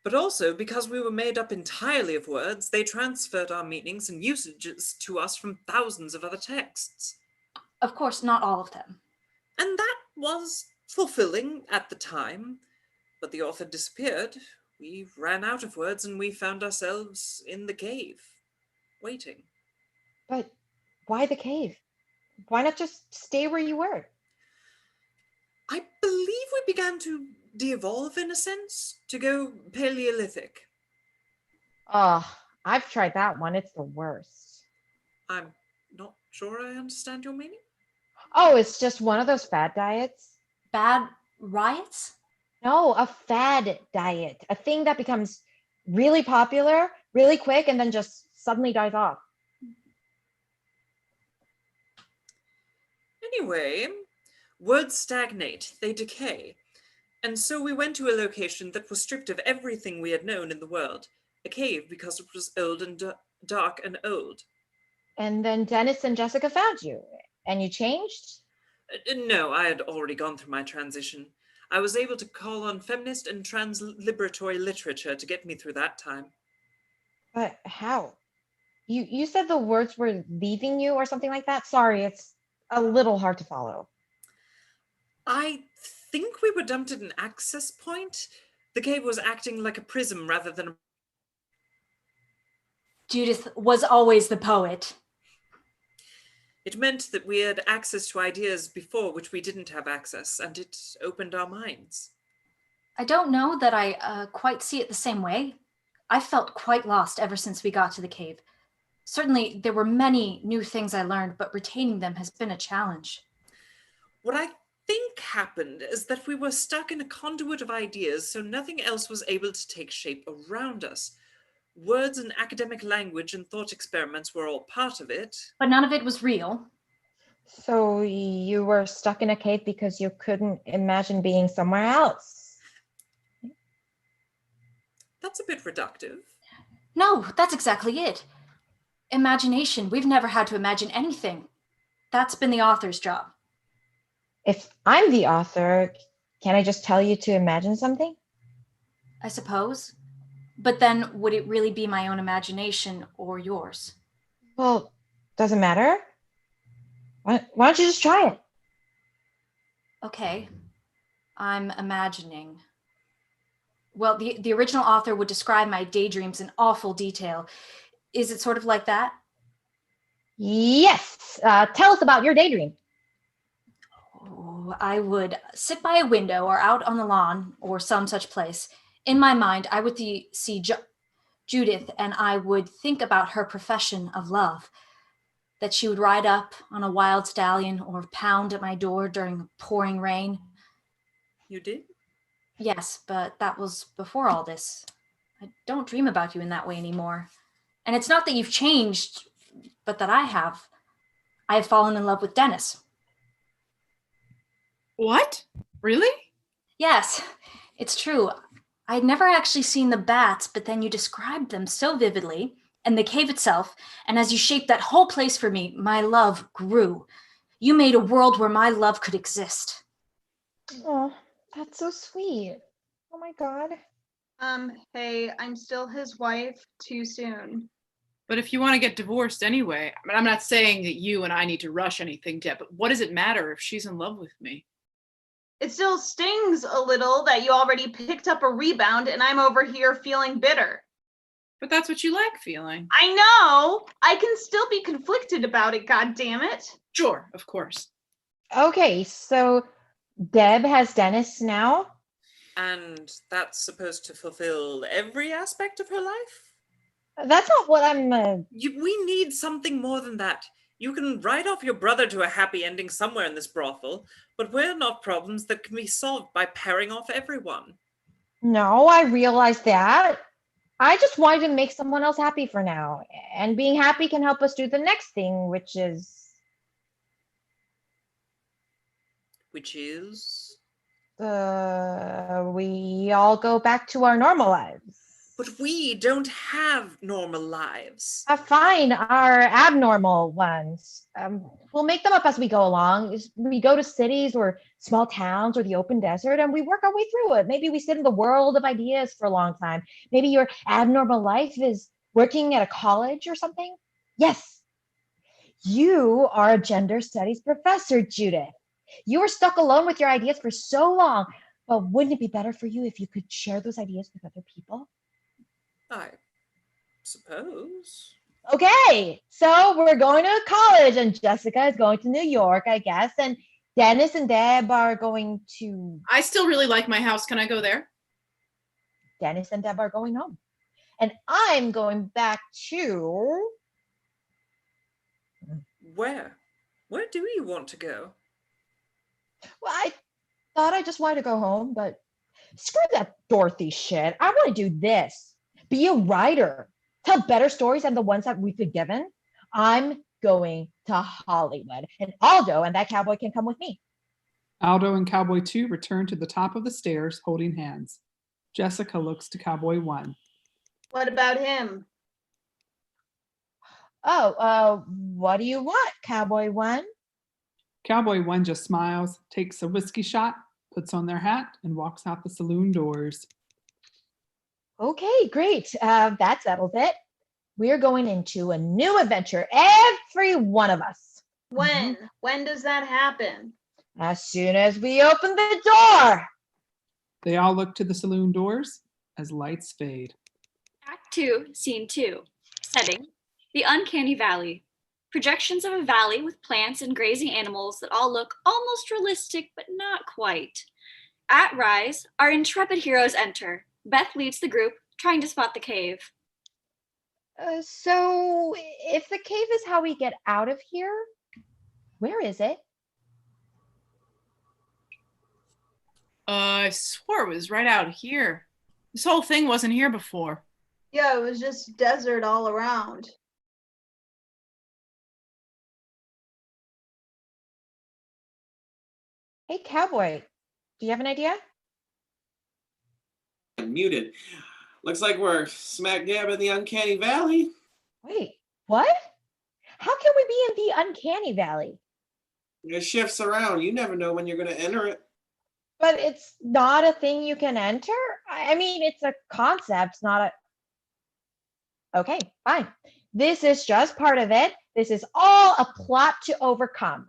But also, because we were made up entirely of words, they transferred our meanings and usages to us from thousands of other texts. Of course, not all of them. And that was fulfilling at the time, but the author disappeared. We ran out of words and we found ourselves in the cave, waiting. But why the cave? Why not just stay where you were? I believe we began to de-evolve in a sense, to go Paleolithic. Oh, I've tried that one. It's the worst. I'm not sure I understand your meaning. Oh, it's just one of those fad diets. Bad riots? No, a fad diet. A thing that becomes really popular, really quick, and then just suddenly dies off. Anyway, words stagnate, they decay. And so we went to a location that was stripped of everything we had known in the world. A cave because it was old and dark and old. And then Dennis and Jessica found you. And you changed? No, I had already gone through my transition. I was able to call on feminist and trans-liberatory literature to get me through that time. But how? You said the words were leaving you or something like that? Sorry, it's a little hard to follow. I think we were dumped at an access point. The cave was acting like a prism rather than a... Judith was always the poet. It meant that we had access to ideas before which we didn't have access, and it opened our minds. I don't know that I quite see it the same way. I felt quite lost ever since we got to the cave. Certainly, there were many new things I learned, but retaining them has been a challenge. What I think happened is that we were stuck in a conduit of ideas, so nothing else was able to take shape around us. Words and academic language and thought experiments were all part of it. But none of it was real. So you were stuck in a cave because you couldn't imagine being somewhere else. That's a bit reductive. No, that's exactly it. Imagination. We've never had to imagine anything. That's been the author's job. If I'm the author, can I just tell you to imagine something? I suppose. But then would it really be my own imagination or yours? Well, doesn't matter. Why don't you just try it? Okay. I'm imagining. Well, the original author would describe my daydreams in awful detail. Is it sort of like that? Yes. Tell us about your daydream. Oh, I would sit by a window or out on the lawn or some such place. In my mind, I would see Judith, and I would think about her profession of love, that she would ride up on a wild stallion or pound at my door during pouring rain. You did? Yes, but that was before all this. I don't dream about you in that way anymore. And it's not that you've changed, but that I have. I have fallen in love with Dennis. What? Really? Yes, it's true. I'd never actually seen the bats, but then you described them so vividly, and the cave itself, and as you shaped that whole place for me, my love grew. You made a world where my love could exist. Oh, that's so sweet. Oh my God. Hey, I'm still his wife. Too soon. But if you want to get divorced anyway, I mean, I'm not saying that you and I need to rush anything, Deb, but what does it matter if she's in love with me? It still stings a little that you already picked up a rebound and I'm over here feeling bitter. But that's what you like feeling. I know. I can still be conflicted about it, God damn it. Sure, of course. Okay, so Deb has Dennis now? And that's supposed to fulfill every aspect of her life? That's not what I'm... We need something more than that. You can write off your brother to a happy ending somewhere in this brothel, but we're not problems that can be solved by pairing off everyone. No, I realize that. I just wanted to make someone else happy for now. And being happy can help us do the next thing, which is... which is? We all go back to our normal lives. But we don't have normal lives. Fine, our abnormal ones. We'll make them up as we go along. We go to cities or small towns or the open desert and we work our way through it. Maybe we sit in the world of ideas for a long time. Maybe your abnormal life is working at a college or something. Yes, you are a gender studies professor, Judith. You were stuck alone with your ideas for so long, but wouldn't it be better for you if you could share those ideas with other people? I suppose. Okay, so we're going to college and Jessica is going to New York, I guess, and Dennis and Deb are going to... I still really like my house. Can I go there? Dennis and Deb are going home. And I'm going back to... Where? Where do you want to go? Well, I thought I just wanted to go home, but screw that Dorothy shit. I want to do this. Be a writer. Tell better stories than the ones that we've been given. I'm going to Hollywood. And Aldo and that cowboy can come with me. Aldo and Cowboy 2 return to the top of the stairs holding hands. Jessica looks to Cowboy 1. What about him? Oh, what do you want, Cowboy 1? Cowboy 1 just smiles, takes a whiskey shot, puts on their hat, and walks out the saloon doors. Okay, great. That settles it. We're going into a new adventure, every one of us. When? When does that happen? As soon as we open the door. They all look to the saloon doors as lights fade. Act 2, Scene 2. Setting, the Uncanny Valley. Projections of a valley with plants and grazing animals that all look almost realistic, but not quite. At Rise, our intrepid heroes enter. Beth leads the group, trying to spot the cave. So, if the cave is how we get out of here, where is it? I swore it was right out here. This whole thing wasn't here before. Yeah, it was just desert all around. Hey, Cowboy, do you have an idea? I'm muted. Looks like we're smack dab in the Uncanny Valley. Wait, what? How can we be in the Uncanny Valley? It shifts around. You never know when you're going to enter it. But it's not a thing you can enter? I mean, it's a concept, not a... Okay, fine. This is just part of it. This is all a plot to overcome.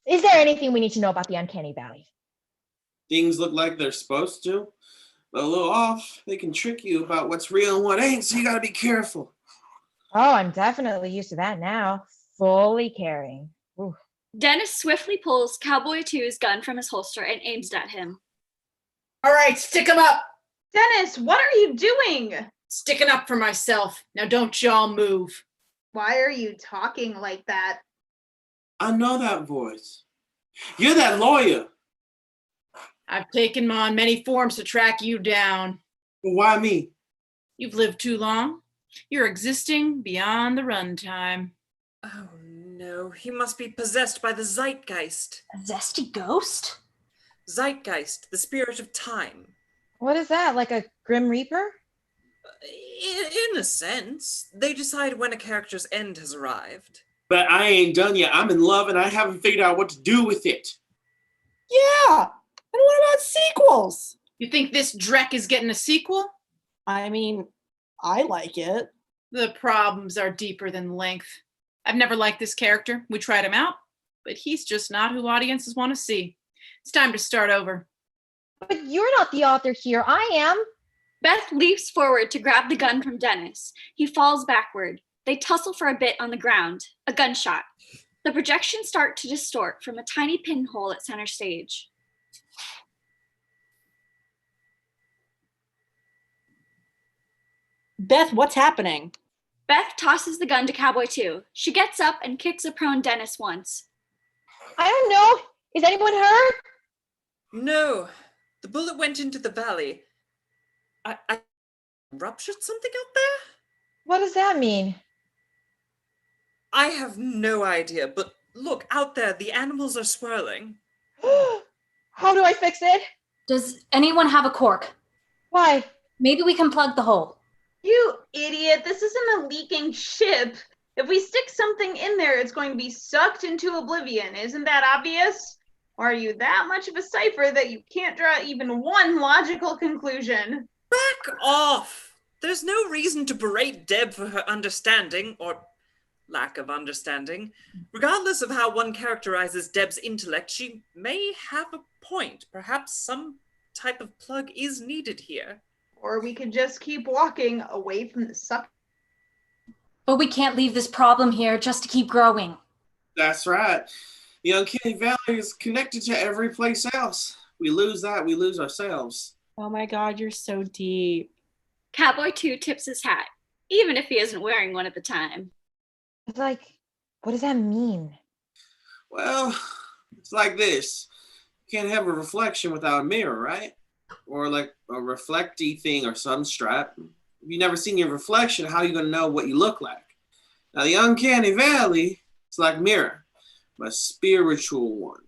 Is there anything we need to know about the Uncanny Valley? Things look like they're supposed to, but a little off. They can trick you about what's real and what ain't, so you got to be careful. Oh, I'm definitely used to that now. Fully caring. Ooh. Dennis swiftly pulls Cowboy 2's gun from his holster and aims it at him. All right, stick 'em up. Dennis, what are you doing? Sticking up for myself. Now don't y'all move. Why are you talking like that? I know that voice. You're that lawyer. I've taken on many forms to track you down. Why me? You've lived too long. You're existing beyond the runtime. Oh no, he must be possessed by the zeitgeist. A zesty ghost? Zeitgeist, the spirit of time. What is that, like a Grim Reaper? In a sense, they decide when a character's end has arrived. But I ain't done yet. I'm in love and I haven't figured out what to do with it. Yeah, and what about sequels? You think this dreck is getting a sequel? I mean, I like it. The problems are deeper than length. I've never liked this character. We tried him out, but he's just not who audiences want to see. It's time to start over. But you're not the author here. I am. Beth leaps forward to grab the gun from Dennis. He falls backward. They tussle for a bit on the ground. A gunshot. The projections start to distort from a tiny pinhole at center stage. Beth, what's happening? Beth tosses the gun to Cowboy 2. She gets up and kicks a prone Dennis once. I don't know. Is anyone hurt? No, the bullet went into the valley. I ruptured something out there? What does that mean? I have no idea, but Look, out there, the animals are swirling. How do I fix it? Does anyone have a cork? Why? Maybe we can plug the hole. You idiot, this isn't a leaking ship. If we stick something in there, it's going to be sucked into oblivion. Isn't that obvious? Or are you that much of a cipher that you can't draw even one logical conclusion? Back off! There's no reason to berate Deb for her understanding, or lack of understanding. Regardless of how one characterizes Deb's intellect, she may have a point. Perhaps some type of plug is needed here. Or we could just keep walking away from the suck. But we can't leave this problem here just to keep growing. That's right. The Uncanny Valley is connected to every place else. We lose that, we lose ourselves. Oh my God, you're so deep. Cowboy 2 tips his hat, even if he isn't wearing one at the time. It's like, what does that mean? Well, it's like this. You can't have a reflection without a mirror, right? Or like a reflecty thing or some strap. If you've never seen your reflection, how are you going to know what you look like? Now, the Uncanny Valley, it's like a mirror, but a spiritual one.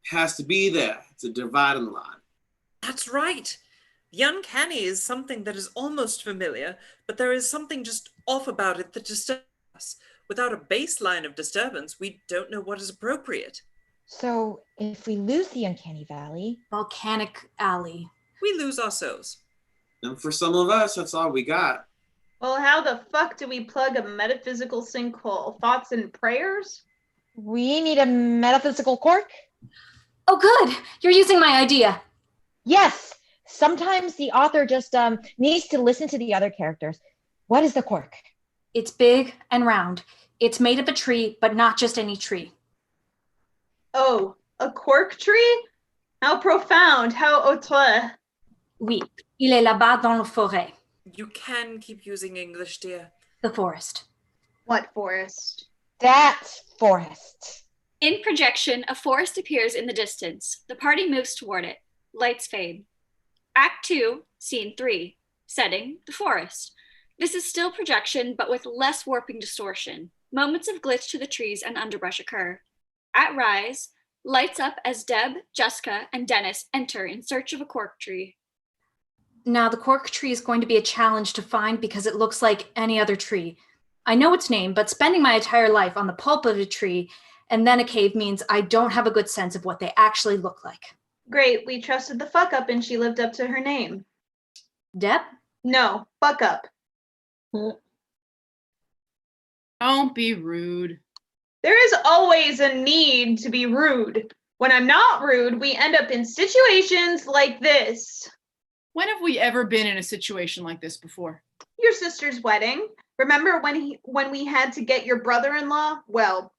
It has to be there. It's a dividing line. That's right. The uncanny is something that is almost familiar, but there is something just off about it that disturbs us. Without a baseline of disturbance, we don't know what is appropriate. So if we lose the Uncanny Valley... Volcanic Alley. We lose ourselves. And for some of us, that's all we got. Well, how the fuck do we plug a metaphysical sinkhole? Thoughts and prayers? We need a metaphysical cork? Oh, good. You're using my idea. Yes. Sometimes the author just needs to listen to the other characters. What is the cork? It's big and round. It's made of a tree, but not just any tree. Oh, a cork tree? How profound, how autre. Oui, il est là-bas dans la forêt. You can keep using English, dear. The forest. What forest? That forest. In projection, a forest appears in the distance. The party moves toward it. Lights fade. Act 2, Scene 3. Setting, the forest. This is still projection, but with less warping distortion. Moments of glitch to the trees and underbrush occur. At rise, lights up as Deb, Jessica, and Dennis enter in search of a cork tree. Now, the cork tree is going to be a challenge to find because it looks like any other tree. I know its name, but spending my entire life on the pulp of a tree and then a cave means I don't have a good sense of what they actually look like. Great, we trusted the fuck up and she lived up to her name. Deb? No, fuck up. Don't be rude. There is always a need to be rude. When I'm not rude, we end up in situations like this. When have we ever been in a situation like this before? Your sister's wedding. Remember when we had to get your brother-in-law, well,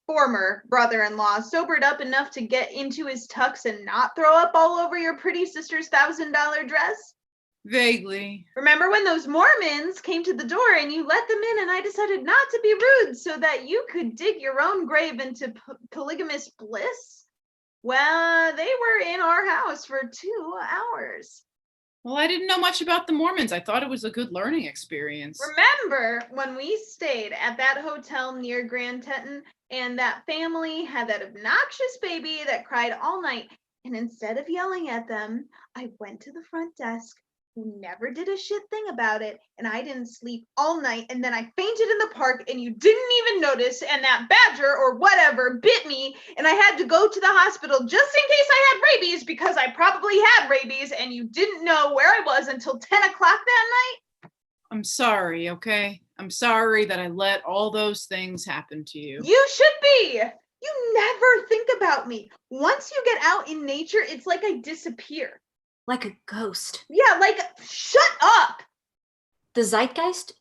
former brother-in-law, sobered up enough to get into his tux and not throw up all over your pretty sister's $1,000 dress? Vaguely. Remember when those Mormons came to the door and you let them in and I decided not to be rude so that you could dig your own grave into polygamous bliss? Well, they were in our house for 2 hours. Well, I didn't know much about the Mormons. I thought it was a good learning experience. Remember when we stayed at that hotel near Grand Teton and that family had that obnoxious baby that cried all night, and instead of yelling at them, I went to the front desk, who never did a shit thing about it, and I didn't sleep all night, and then I fainted in the park and you didn't even notice, and that badger or whatever bit me, and I had to go to the hospital just in case I had rabies because I probably had rabies and you didn't know where I was until 10 o'clock that night? I'm sorry, okay? I'm sorry that I let all those things happen to you. You should be! You never think about me. Once you get out in nature, it's like I disappear. Like a ghost. Yeah, like, shut up! The zeitgeist?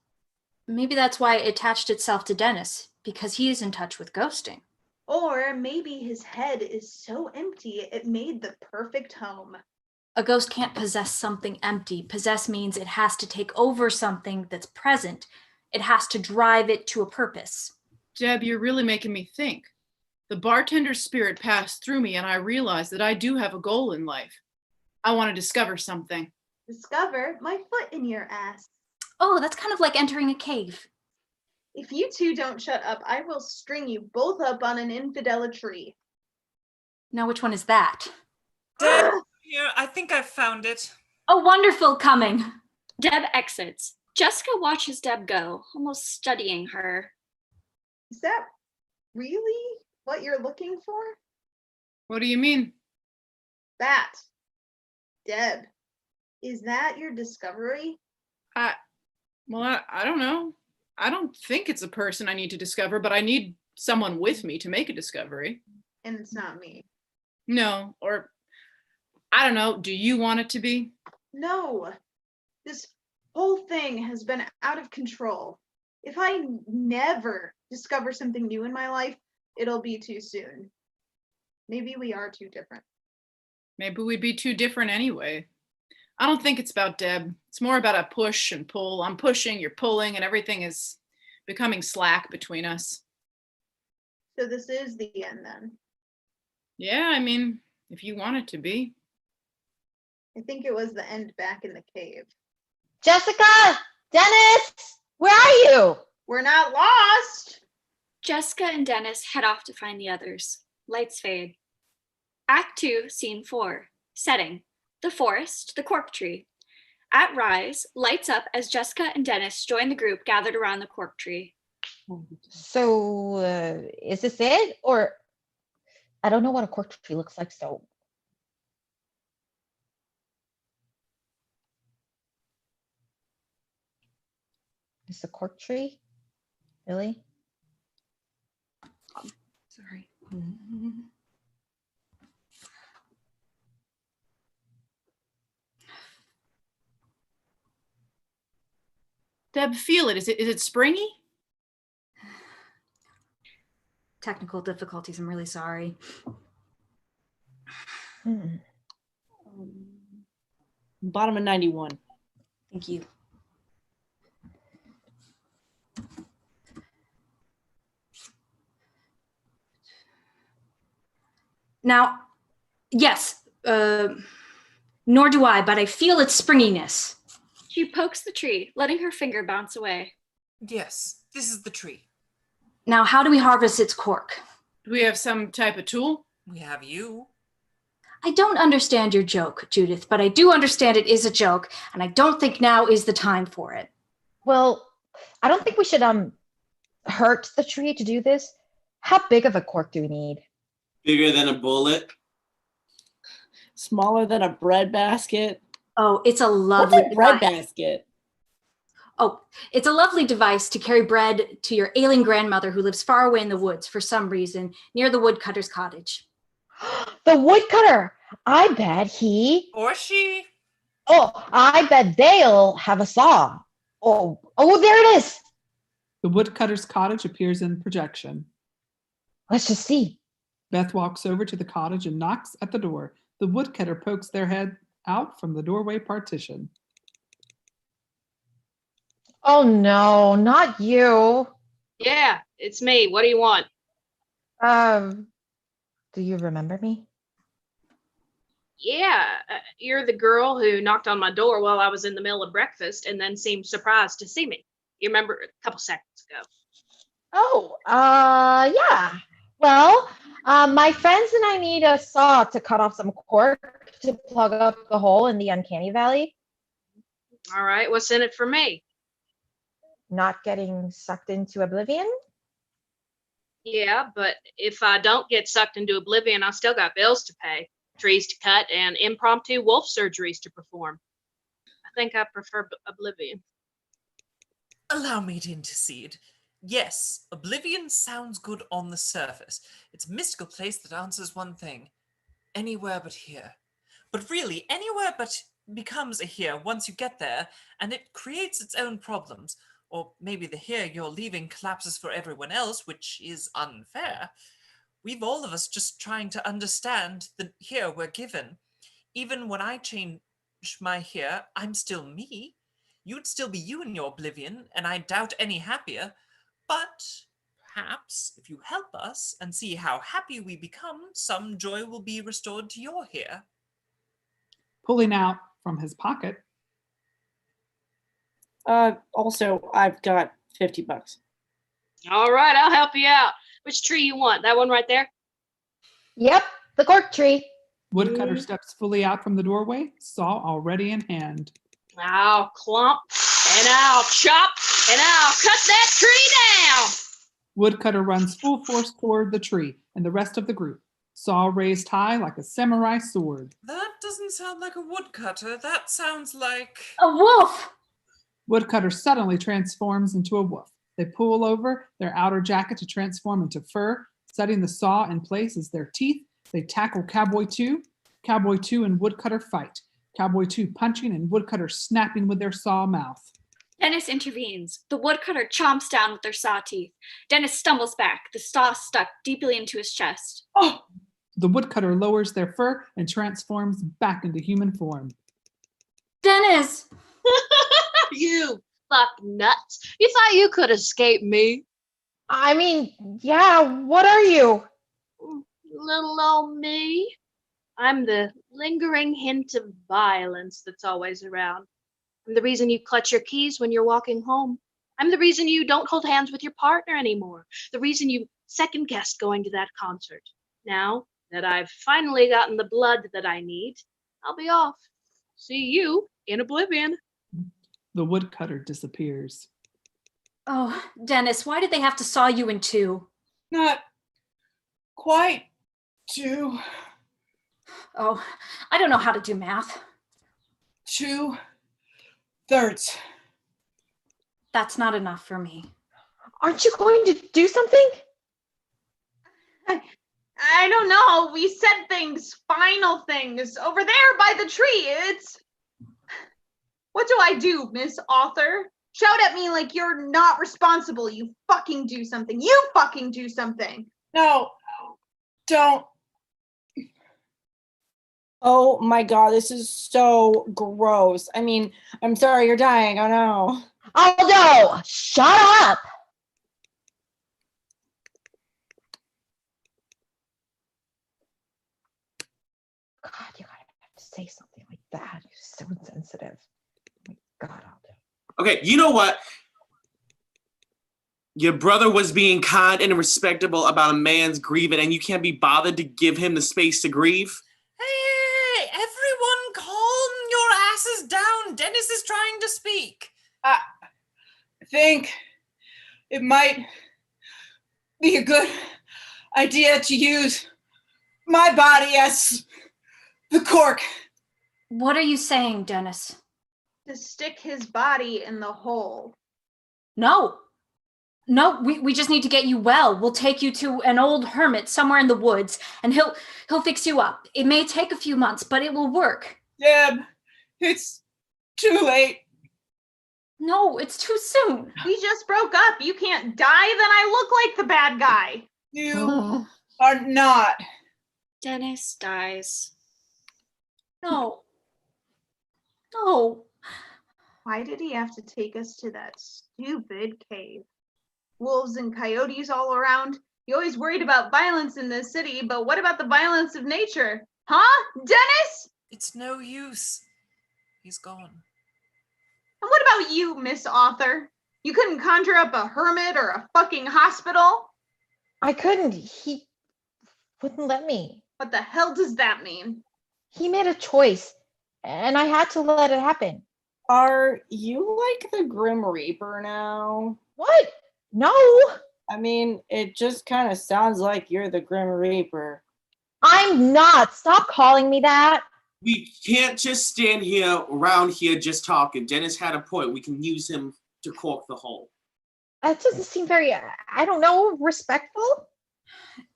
Maybe that's why it attached itself to Dennis, because he is in touch with ghosting. Or maybe his head is so empty it made the perfect home. A ghost can't possess something empty. Possess means it has to take over something that's present. It has to drive it to a purpose. Deb, you're really making me think. The bartender's spirit passed through me and I realized that I do have a goal in life. I want to discover something. Discover my foot in your ass. Oh, that's kind of like entering a cave. If you two don't shut up, I will string you both up on an infidela tree. Now, which one is that? Deb, here, I think I've found it. Oh, wonderful, coming. Deb exits. Jessica watches Deb go, almost studying her. Is that really what you're looking for? What do you mean? That. Deb. Is that your discovery? I don't know. I don't think it's a person I need to discover, but I need someone with me to make a discovery. And it's not me. No, or I don't know. Do you want it to be? No. This whole thing has been out of control. If I never discover something new in my life, it'll be too soon. Maybe we are too different. Maybe we'd be too different anyway. I don't think it's about Deb. It's more about a push and pull. I'm pushing, you're pulling, and everything is becoming slack between us. So this is the end then? Yeah, I mean, if you want it to be. I think it was the end back in the cave. Jessica! Dennis! Where are you? We're not lost! Jessica and Dennis head off to find the others. Lights fade. Act 2, Scene 4. Setting: the forest, the cork tree. At rise, lights up as Jessica and Dennis join the group gathered around the cork tree. So, is this it? Or, I don't know what a cork tree looks like, so. Is a cork tree? Really? Sorry. Deb, feel it. Is it springy? Technical difficulties. I'm really sorry. Bottom of 91. Thank you. Now, yes, nor do I, but I feel its springiness. She pokes the tree, letting her finger bounce away. Yes, this is the tree. Now, how do we harvest its cork? Do we have some type of tool? We have you. I don't understand your joke, Judith, but I do understand it is a joke, and I don't think now is the time for it. Well, I don't think we should hurt the tree to do this. How big of a cork do we need? Bigger than a bullet. Smaller than a bread basket. Oh, it's a lovely What's a bread basket? Oh, it's a lovely device to carry bread to your ailing grandmother who lives far away in the woods for some reason near the woodcutter's cottage. The woodcutter! I bet he... Or she. Oh, I bet they'll have a saw. Oh, there it is! The woodcutter's cottage appears in projection. Let's just see. Beth walks over to the cottage and knocks at the door. The woodcutter pokes their head out from the doorway partition. Oh no, not you. Yeah, it's me. What do you want? Do you remember me? Yeah, you're the girl who knocked on my door while I was in the middle of breakfast and then seemed surprised to see me. You remember a couple seconds ago. Oh, yeah. Well, my friends and I need a saw to cut off some cork to plug up the hole in the uncanny valley. All right, what's in it for me? Not getting sucked into oblivion? Yeah, but if I don't get sucked into oblivion, I still got bills to pay, trees to cut, and impromptu wolf surgeries to perform. I think I prefer oblivion. Allow me to intercede. Yes, oblivion sounds good on the surface. It's a mystical place that answers one thing. Anywhere but here. But really, anywhere but becomes a here once you get there, and it creates its own problems. Or maybe the here you're leaving collapses for everyone else, which is unfair. We've all of us just trying to understand the here we're given. Even when I change my here, I'm still me. You'd still be you in your oblivion, and I doubt any happier. But perhaps if you help us and see how happy we become, some joy will be restored to your here. Pulling out from his pocket. Also, I've got $50. All right, I'll help you out. Which tree you want? That one right there? Yep, the cork tree. Woodcutter steps fully out from the doorway, saw already in hand. I'll clump, and I'll chop, and I'll cut that tree down. Woodcutter runs full force toward the tree and the rest of the group, saw raised high like a samurai sword. That doesn't sound like a woodcutter. That sounds like A wolf! Woodcutter suddenly transforms into a wolf. They pull over their outer jacket to transform into fur, setting the saw in place as their teeth. They tackle Cowboy 2. Cowboy 2 and Woodcutter fight. Cowboy 2 punching and Woodcutter snapping with their saw mouth. Dennis intervenes. The woodcutter chomps down with their saw teeth. Dennis stumbles back, the saw stuck deeply into his chest. Oh! The Woodcutter lowers their fur and transforms back into human form. Dennis! You fuck nuts. You thought you could escape me? I mean, yeah, what are you? Little old me. I'm the lingering hint of violence that's always around. I'm the reason you clutch your keys when you're walking home. I'm the reason you don't hold hands with your partner anymore. The reason you second guessed going to that concert. Now that I've finally gotten the blood that I need, I'll be off. See you in oblivion. The Woodcutter disappears. Oh, Dennis, why did they have to saw you in two? Not quite two. Oh, I don't know how to do math. 2/3. That's not enough for me. Aren't you going to do something? I don't know. We said things, final things, over there by the tree. What do I do, Miss Author? Shout at me like you're not responsible. You fucking do something. You fucking do something. No, don't. Oh my God, this is so gross. I mean, I'm sorry you're dying. Oh no. Aldo, shut up. God, you gotta have to say something like that. You're so insensitive. Oh my God, Aldo. Okay, you know what? Your brother was being kind and respectable about a man's grieving, and you can't be bothered to give him the space to grieve? Hey, everyone calm your asses down. Dennis is trying to speak. I think it might be a good idea to use my body as the cork. What are you saying, Dennis? To stick his body in the hole. No, we just need to get you well. We'll take you to an old hermit somewhere in the woods, and he'll fix you up. It may take a few months, but it will work. Deb, it's too late. No, it's too soon. We just broke up. You can't die, then I look like the bad guy. You are not. Dennis dies. No. Why did he have to take us to that stupid cave? Wolves and coyotes all around. You always worried about violence in this city, but what about the violence of nature? Huh, Dennis? It's no use. He's gone. And what about you, Miss Author? You couldn't conjure up a hermit or a fucking hospital? I couldn't. He wouldn't let me. What the hell does that mean? He made a choice, and I had to let it happen. Are you like the Grim Reaper now? What? No. I mean, it just kind of sounds like you're the Grim Reaper. I'm not. Stop calling me that. We can't just stand here around here just talking. Dennis had a point. We can use him to cork the hole. That doesn't seem very, I don't know, respectful.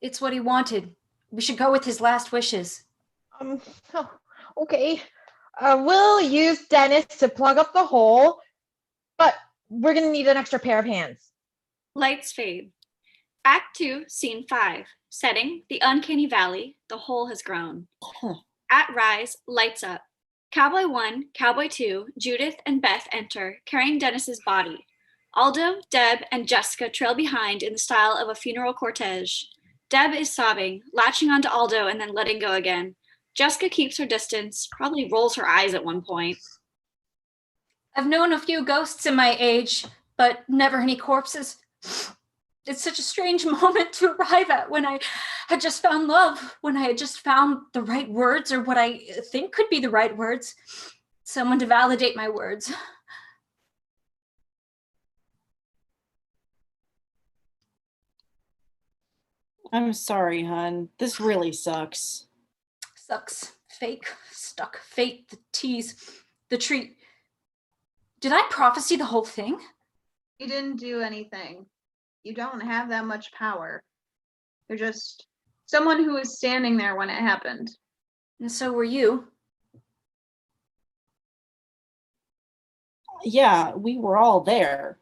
It's what he wanted. We should go with his last wishes. Oh, okay. We'll use Dennis to plug up the hole, but we're going to need an extra pair of hands. Lights fade. Act 2, Scene 5. Setting, the uncanny valley. The hole has grown. At rise, lights up. Cowboy 1, Cowboy 2, Judith, and Beth enter, carrying Dennis's body. Aldo, Deb, and Jessica trail behind in the style of a funeral cortege. Deb is sobbing, latching onto Aldo and then letting go again. Jessica keeps her distance, probably rolls her eyes at one point. I've known a few ghosts in my age, but never any corpses. It's such a strange moment to arrive at when I had just found love, when I had just found the right words, or what I think could be the right words. Someone to validate my words. I'm sorry, hon. This really sucks. Sucks. Fake. Stuck. Fate. The tease. The treat. Did I prophesy the whole thing? You didn't do anything. You don't have that much power. You're just someone who was standing there when it happened. And so were you. Yeah, we were all there.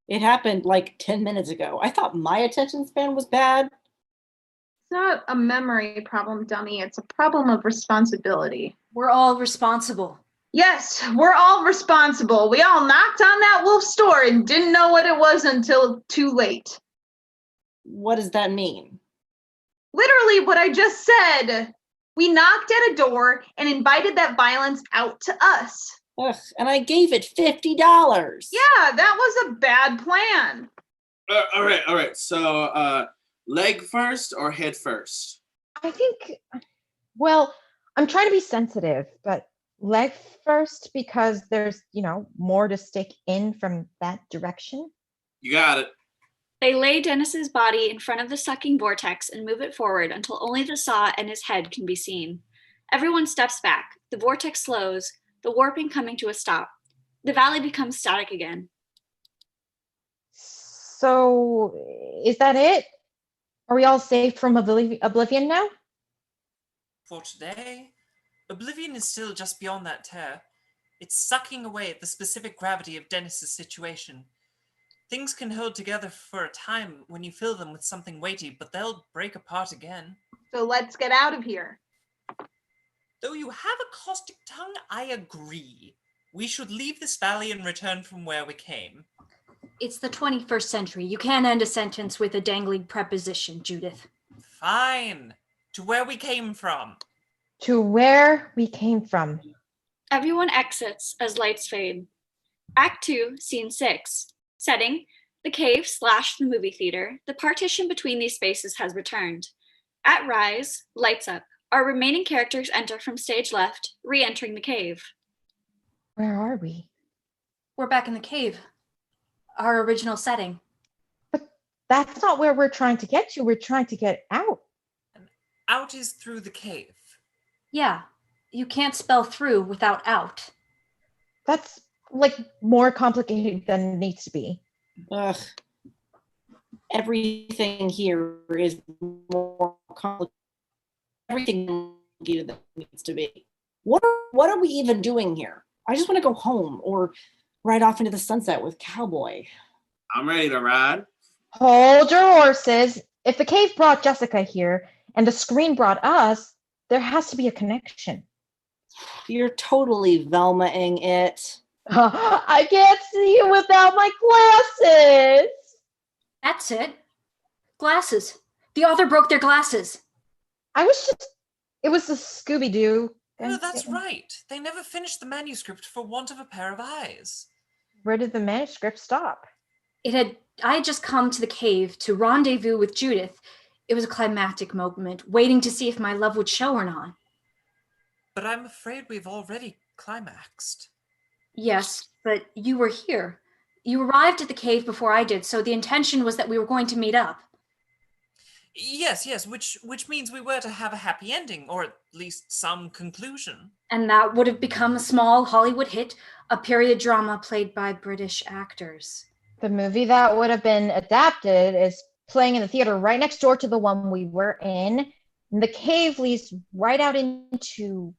It happened like 10 minutes ago. I thought my attention span was bad. It's not a memory problem, dummy. It's a problem of responsibility. We're all responsible. Yes, we're all responsible. We all knocked on that wolf's door and didn't know what it was until too late. What does that mean? Literally what I just said. We knocked at a door and invited that violence out to us. Ugh, and I gave it $50. Yeah, that was a bad plan. All right. So, leg first or head first? I think, well, I'm trying to be sensitive, but leg first because there's, more to stick in from that direction. You got it. They lay Dennis's body in front of the sucking vortex and move it forward until only the saw and his head can be seen. Everyone steps back. The vortex slows, the warping coming to a stop. The valley becomes static again. So, is that it? Are we all safe from oblivion now? For today, oblivion is still just beyond that tear. It's sucking away at the specific gravity of Dennis's situation. Things can hold together for a time when you fill them with something weighty, but they'll break apart again. So let's get out of here. Though you have a caustic tongue, I agree. We should leave this valley and return from where we came. It's the 21st century. You can't end a sentence with a dangling preposition, Judith. Fine. To where we came from. To where we came from. Everyone exits as lights fade. Act 2, Scene 6. Setting, the cave / the movie theater. The partition between these spaces has returned. At rise, lights up. Our remaining characters enter from stage left, re-entering the cave. Where are we? We're back in the cave. Our original setting. But that's not where we're trying to get to. We're trying to get out. And out is through the cave. Yeah, you can't spell through without out. That's like more complicated than it needs to be. Ugh. Everything here is more complicated. Everything complicated than it needs to be. What are we even doing here? I just want to go home or ride off into the sunset with Cowboy. I'm ready to ride. Hold your horses. If the cave brought Jessica here and the screen brought us, there has to be a connection. You're totally Velma-ing it. I can't see you without my glasses. That's it. Glasses. The author broke their glasses. It was the Scooby-Doo. No, that's right. They never finished the manuscript for want of a pair of eyes. Where did the manuscript stop? I had just come to the cave to rendezvous with Judith. It was a climactic moment, waiting to see if my love would show or not. But I'm afraid we've already climaxed. Yes, but you were here. You arrived at the cave before I did, so the intention was that we were going to meet up. Yes, which means we were to have a happy ending, or at least some conclusion. And that would have become a small Hollywood hit, a period drama played by British actors. The movie that would have been adapted is playing in the theater right next door to the one we were in. And the cave leads right out into...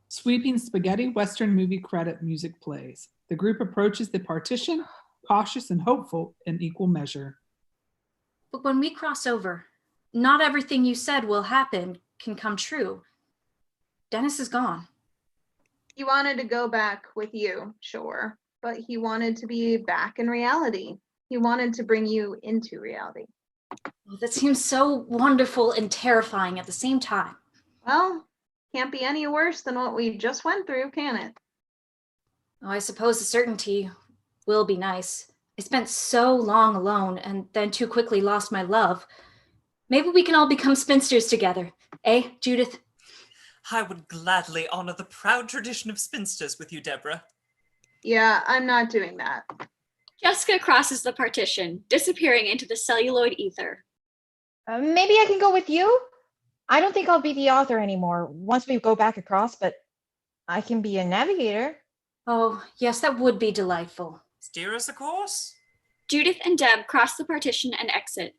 Sweeping spaghetti Western movie credit music plays. The group approaches the partition, cautious and hopeful in equal measure. But when we cross over, not everything you said will happen, can come true. Dennis is gone. He wanted to go back with you, sure, but he wanted to be back in reality. He wanted to bring you into reality. Oh, that seems so wonderful and terrifying at the same time. Well, can't be any worse than what we just went through, can it? Oh, I suppose the certainty will be nice, I spent so long alone and then too quickly lost my love. Maybe we can all become spinsters together. Eh, Judith? I would gladly honor the proud tradition of spinsters with you, Deborah. Yeah, I'm not doing that. Jessica crosses the partition, disappearing into the celluloid ether. Maybe I can go with you? I don't think I'll be the author anymore once we go back across, but I can be a navigator. Oh, yes, that would be delightful. Steer us a course. Judith and Deb cross the partition and exit.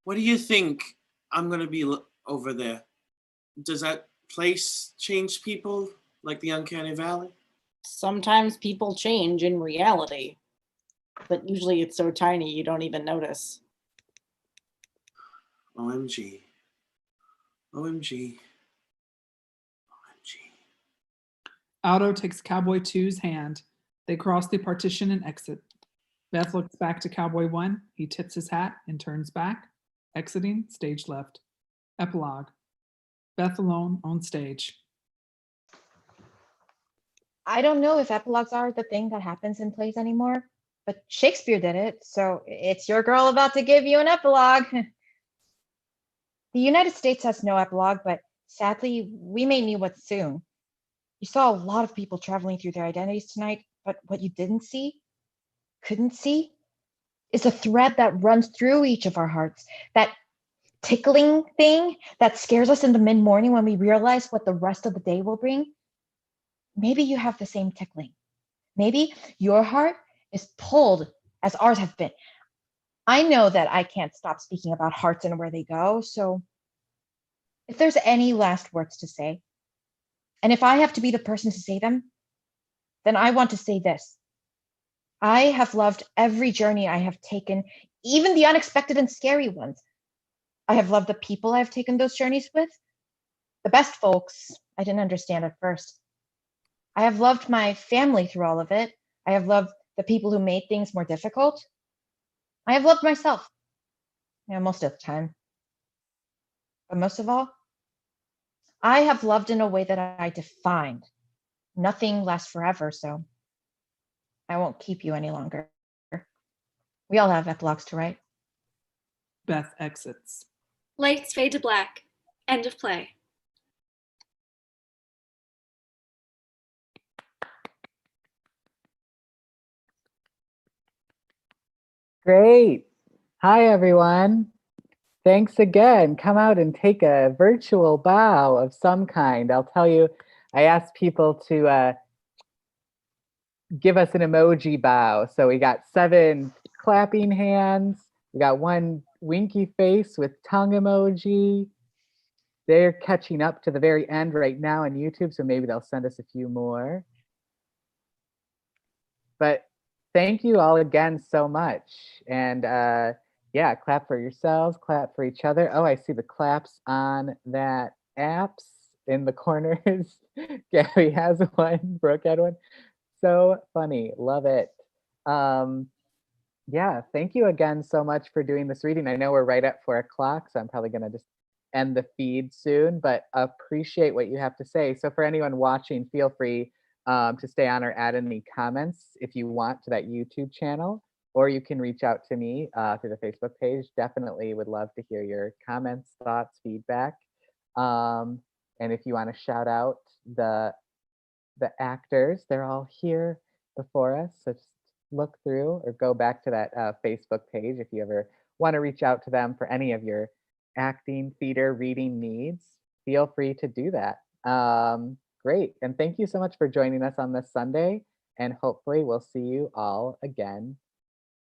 What do you think I'm going to be over there? Does that place change people like the Uncanny Valley? Sometimes people change in reality, but usually it's so tiny you don't even notice. OMG. OMG. Aldo takes Cowboy 2's hand. They cross the partition and exit. Beth looks back to Cowboy 1. He tips his hat and turns back. Exiting, stage left. Epilogue. Beth alone on stage. I don't know if epilogues are the thing that happens in plays anymore, but Shakespeare did it, so it's your girl about to give you an epilogue. The United States has no epilogue, but sadly, we may need one soon. You saw a lot of people traveling through their identities tonight, but what you couldn't see, is a thread that runs through each of our hearts, that tickling thing that scares us in the mid-morning when we realize what the rest of the day will bring. Maybe you have the same tickling. Maybe your heart is pulled as ours have been. I know that I can't stop speaking about hearts and where they go, so if there's any last words to say, and if I have to be the person to say them, then I want to say this. I have loved every journey I have taken, even the unexpected and scary ones. I have loved the people I've taken those journeys with. The best folks I didn't understand at first. I have loved my family through all of it. I have loved the people who made things more difficult. I have loved myself, most of the time. But most of all, I have loved in a way that I defined. Nothing lasts forever, so I won't keep you any longer. We all have epilogues to write. Beth exits. Lights fade to black. End of play. Great. Hi, everyone. Thanks again. Come out and take a virtual bow of some kind. I'll tell you, I asked people to give us an emoji bow. So we got 7 clapping hands. We got 1 winky face with tongue emoji. They're catching up to the very end right now on YouTube, so maybe they'll send us a few more. But thank you all again so much. And yeah, clap for yourselves, clap for each other. Oh, I see the claps on that apps in the corners. Gaby has one, Brook had one. So funny, love it. Yeah, thank you again so much for doing this reading. I know we're right at 4 o'clock, so I'm probably gonna just end the feed soon, but appreciate what you have to say. So for anyone watching, feel free to stay on or add any comments if you want to that YouTube channel, or you can reach out to me through the Facebook page. Definitely would love to hear your comments, thoughts, feedback. And if you want to shout out the actors, they're all here before us. So just look through or go back to that Facebook page if you ever want to reach out to them for any of your acting, theater, reading needs. Feel free to do that. Great. And thank you so much for joining us on this Sunday. And hopefully we'll see you all again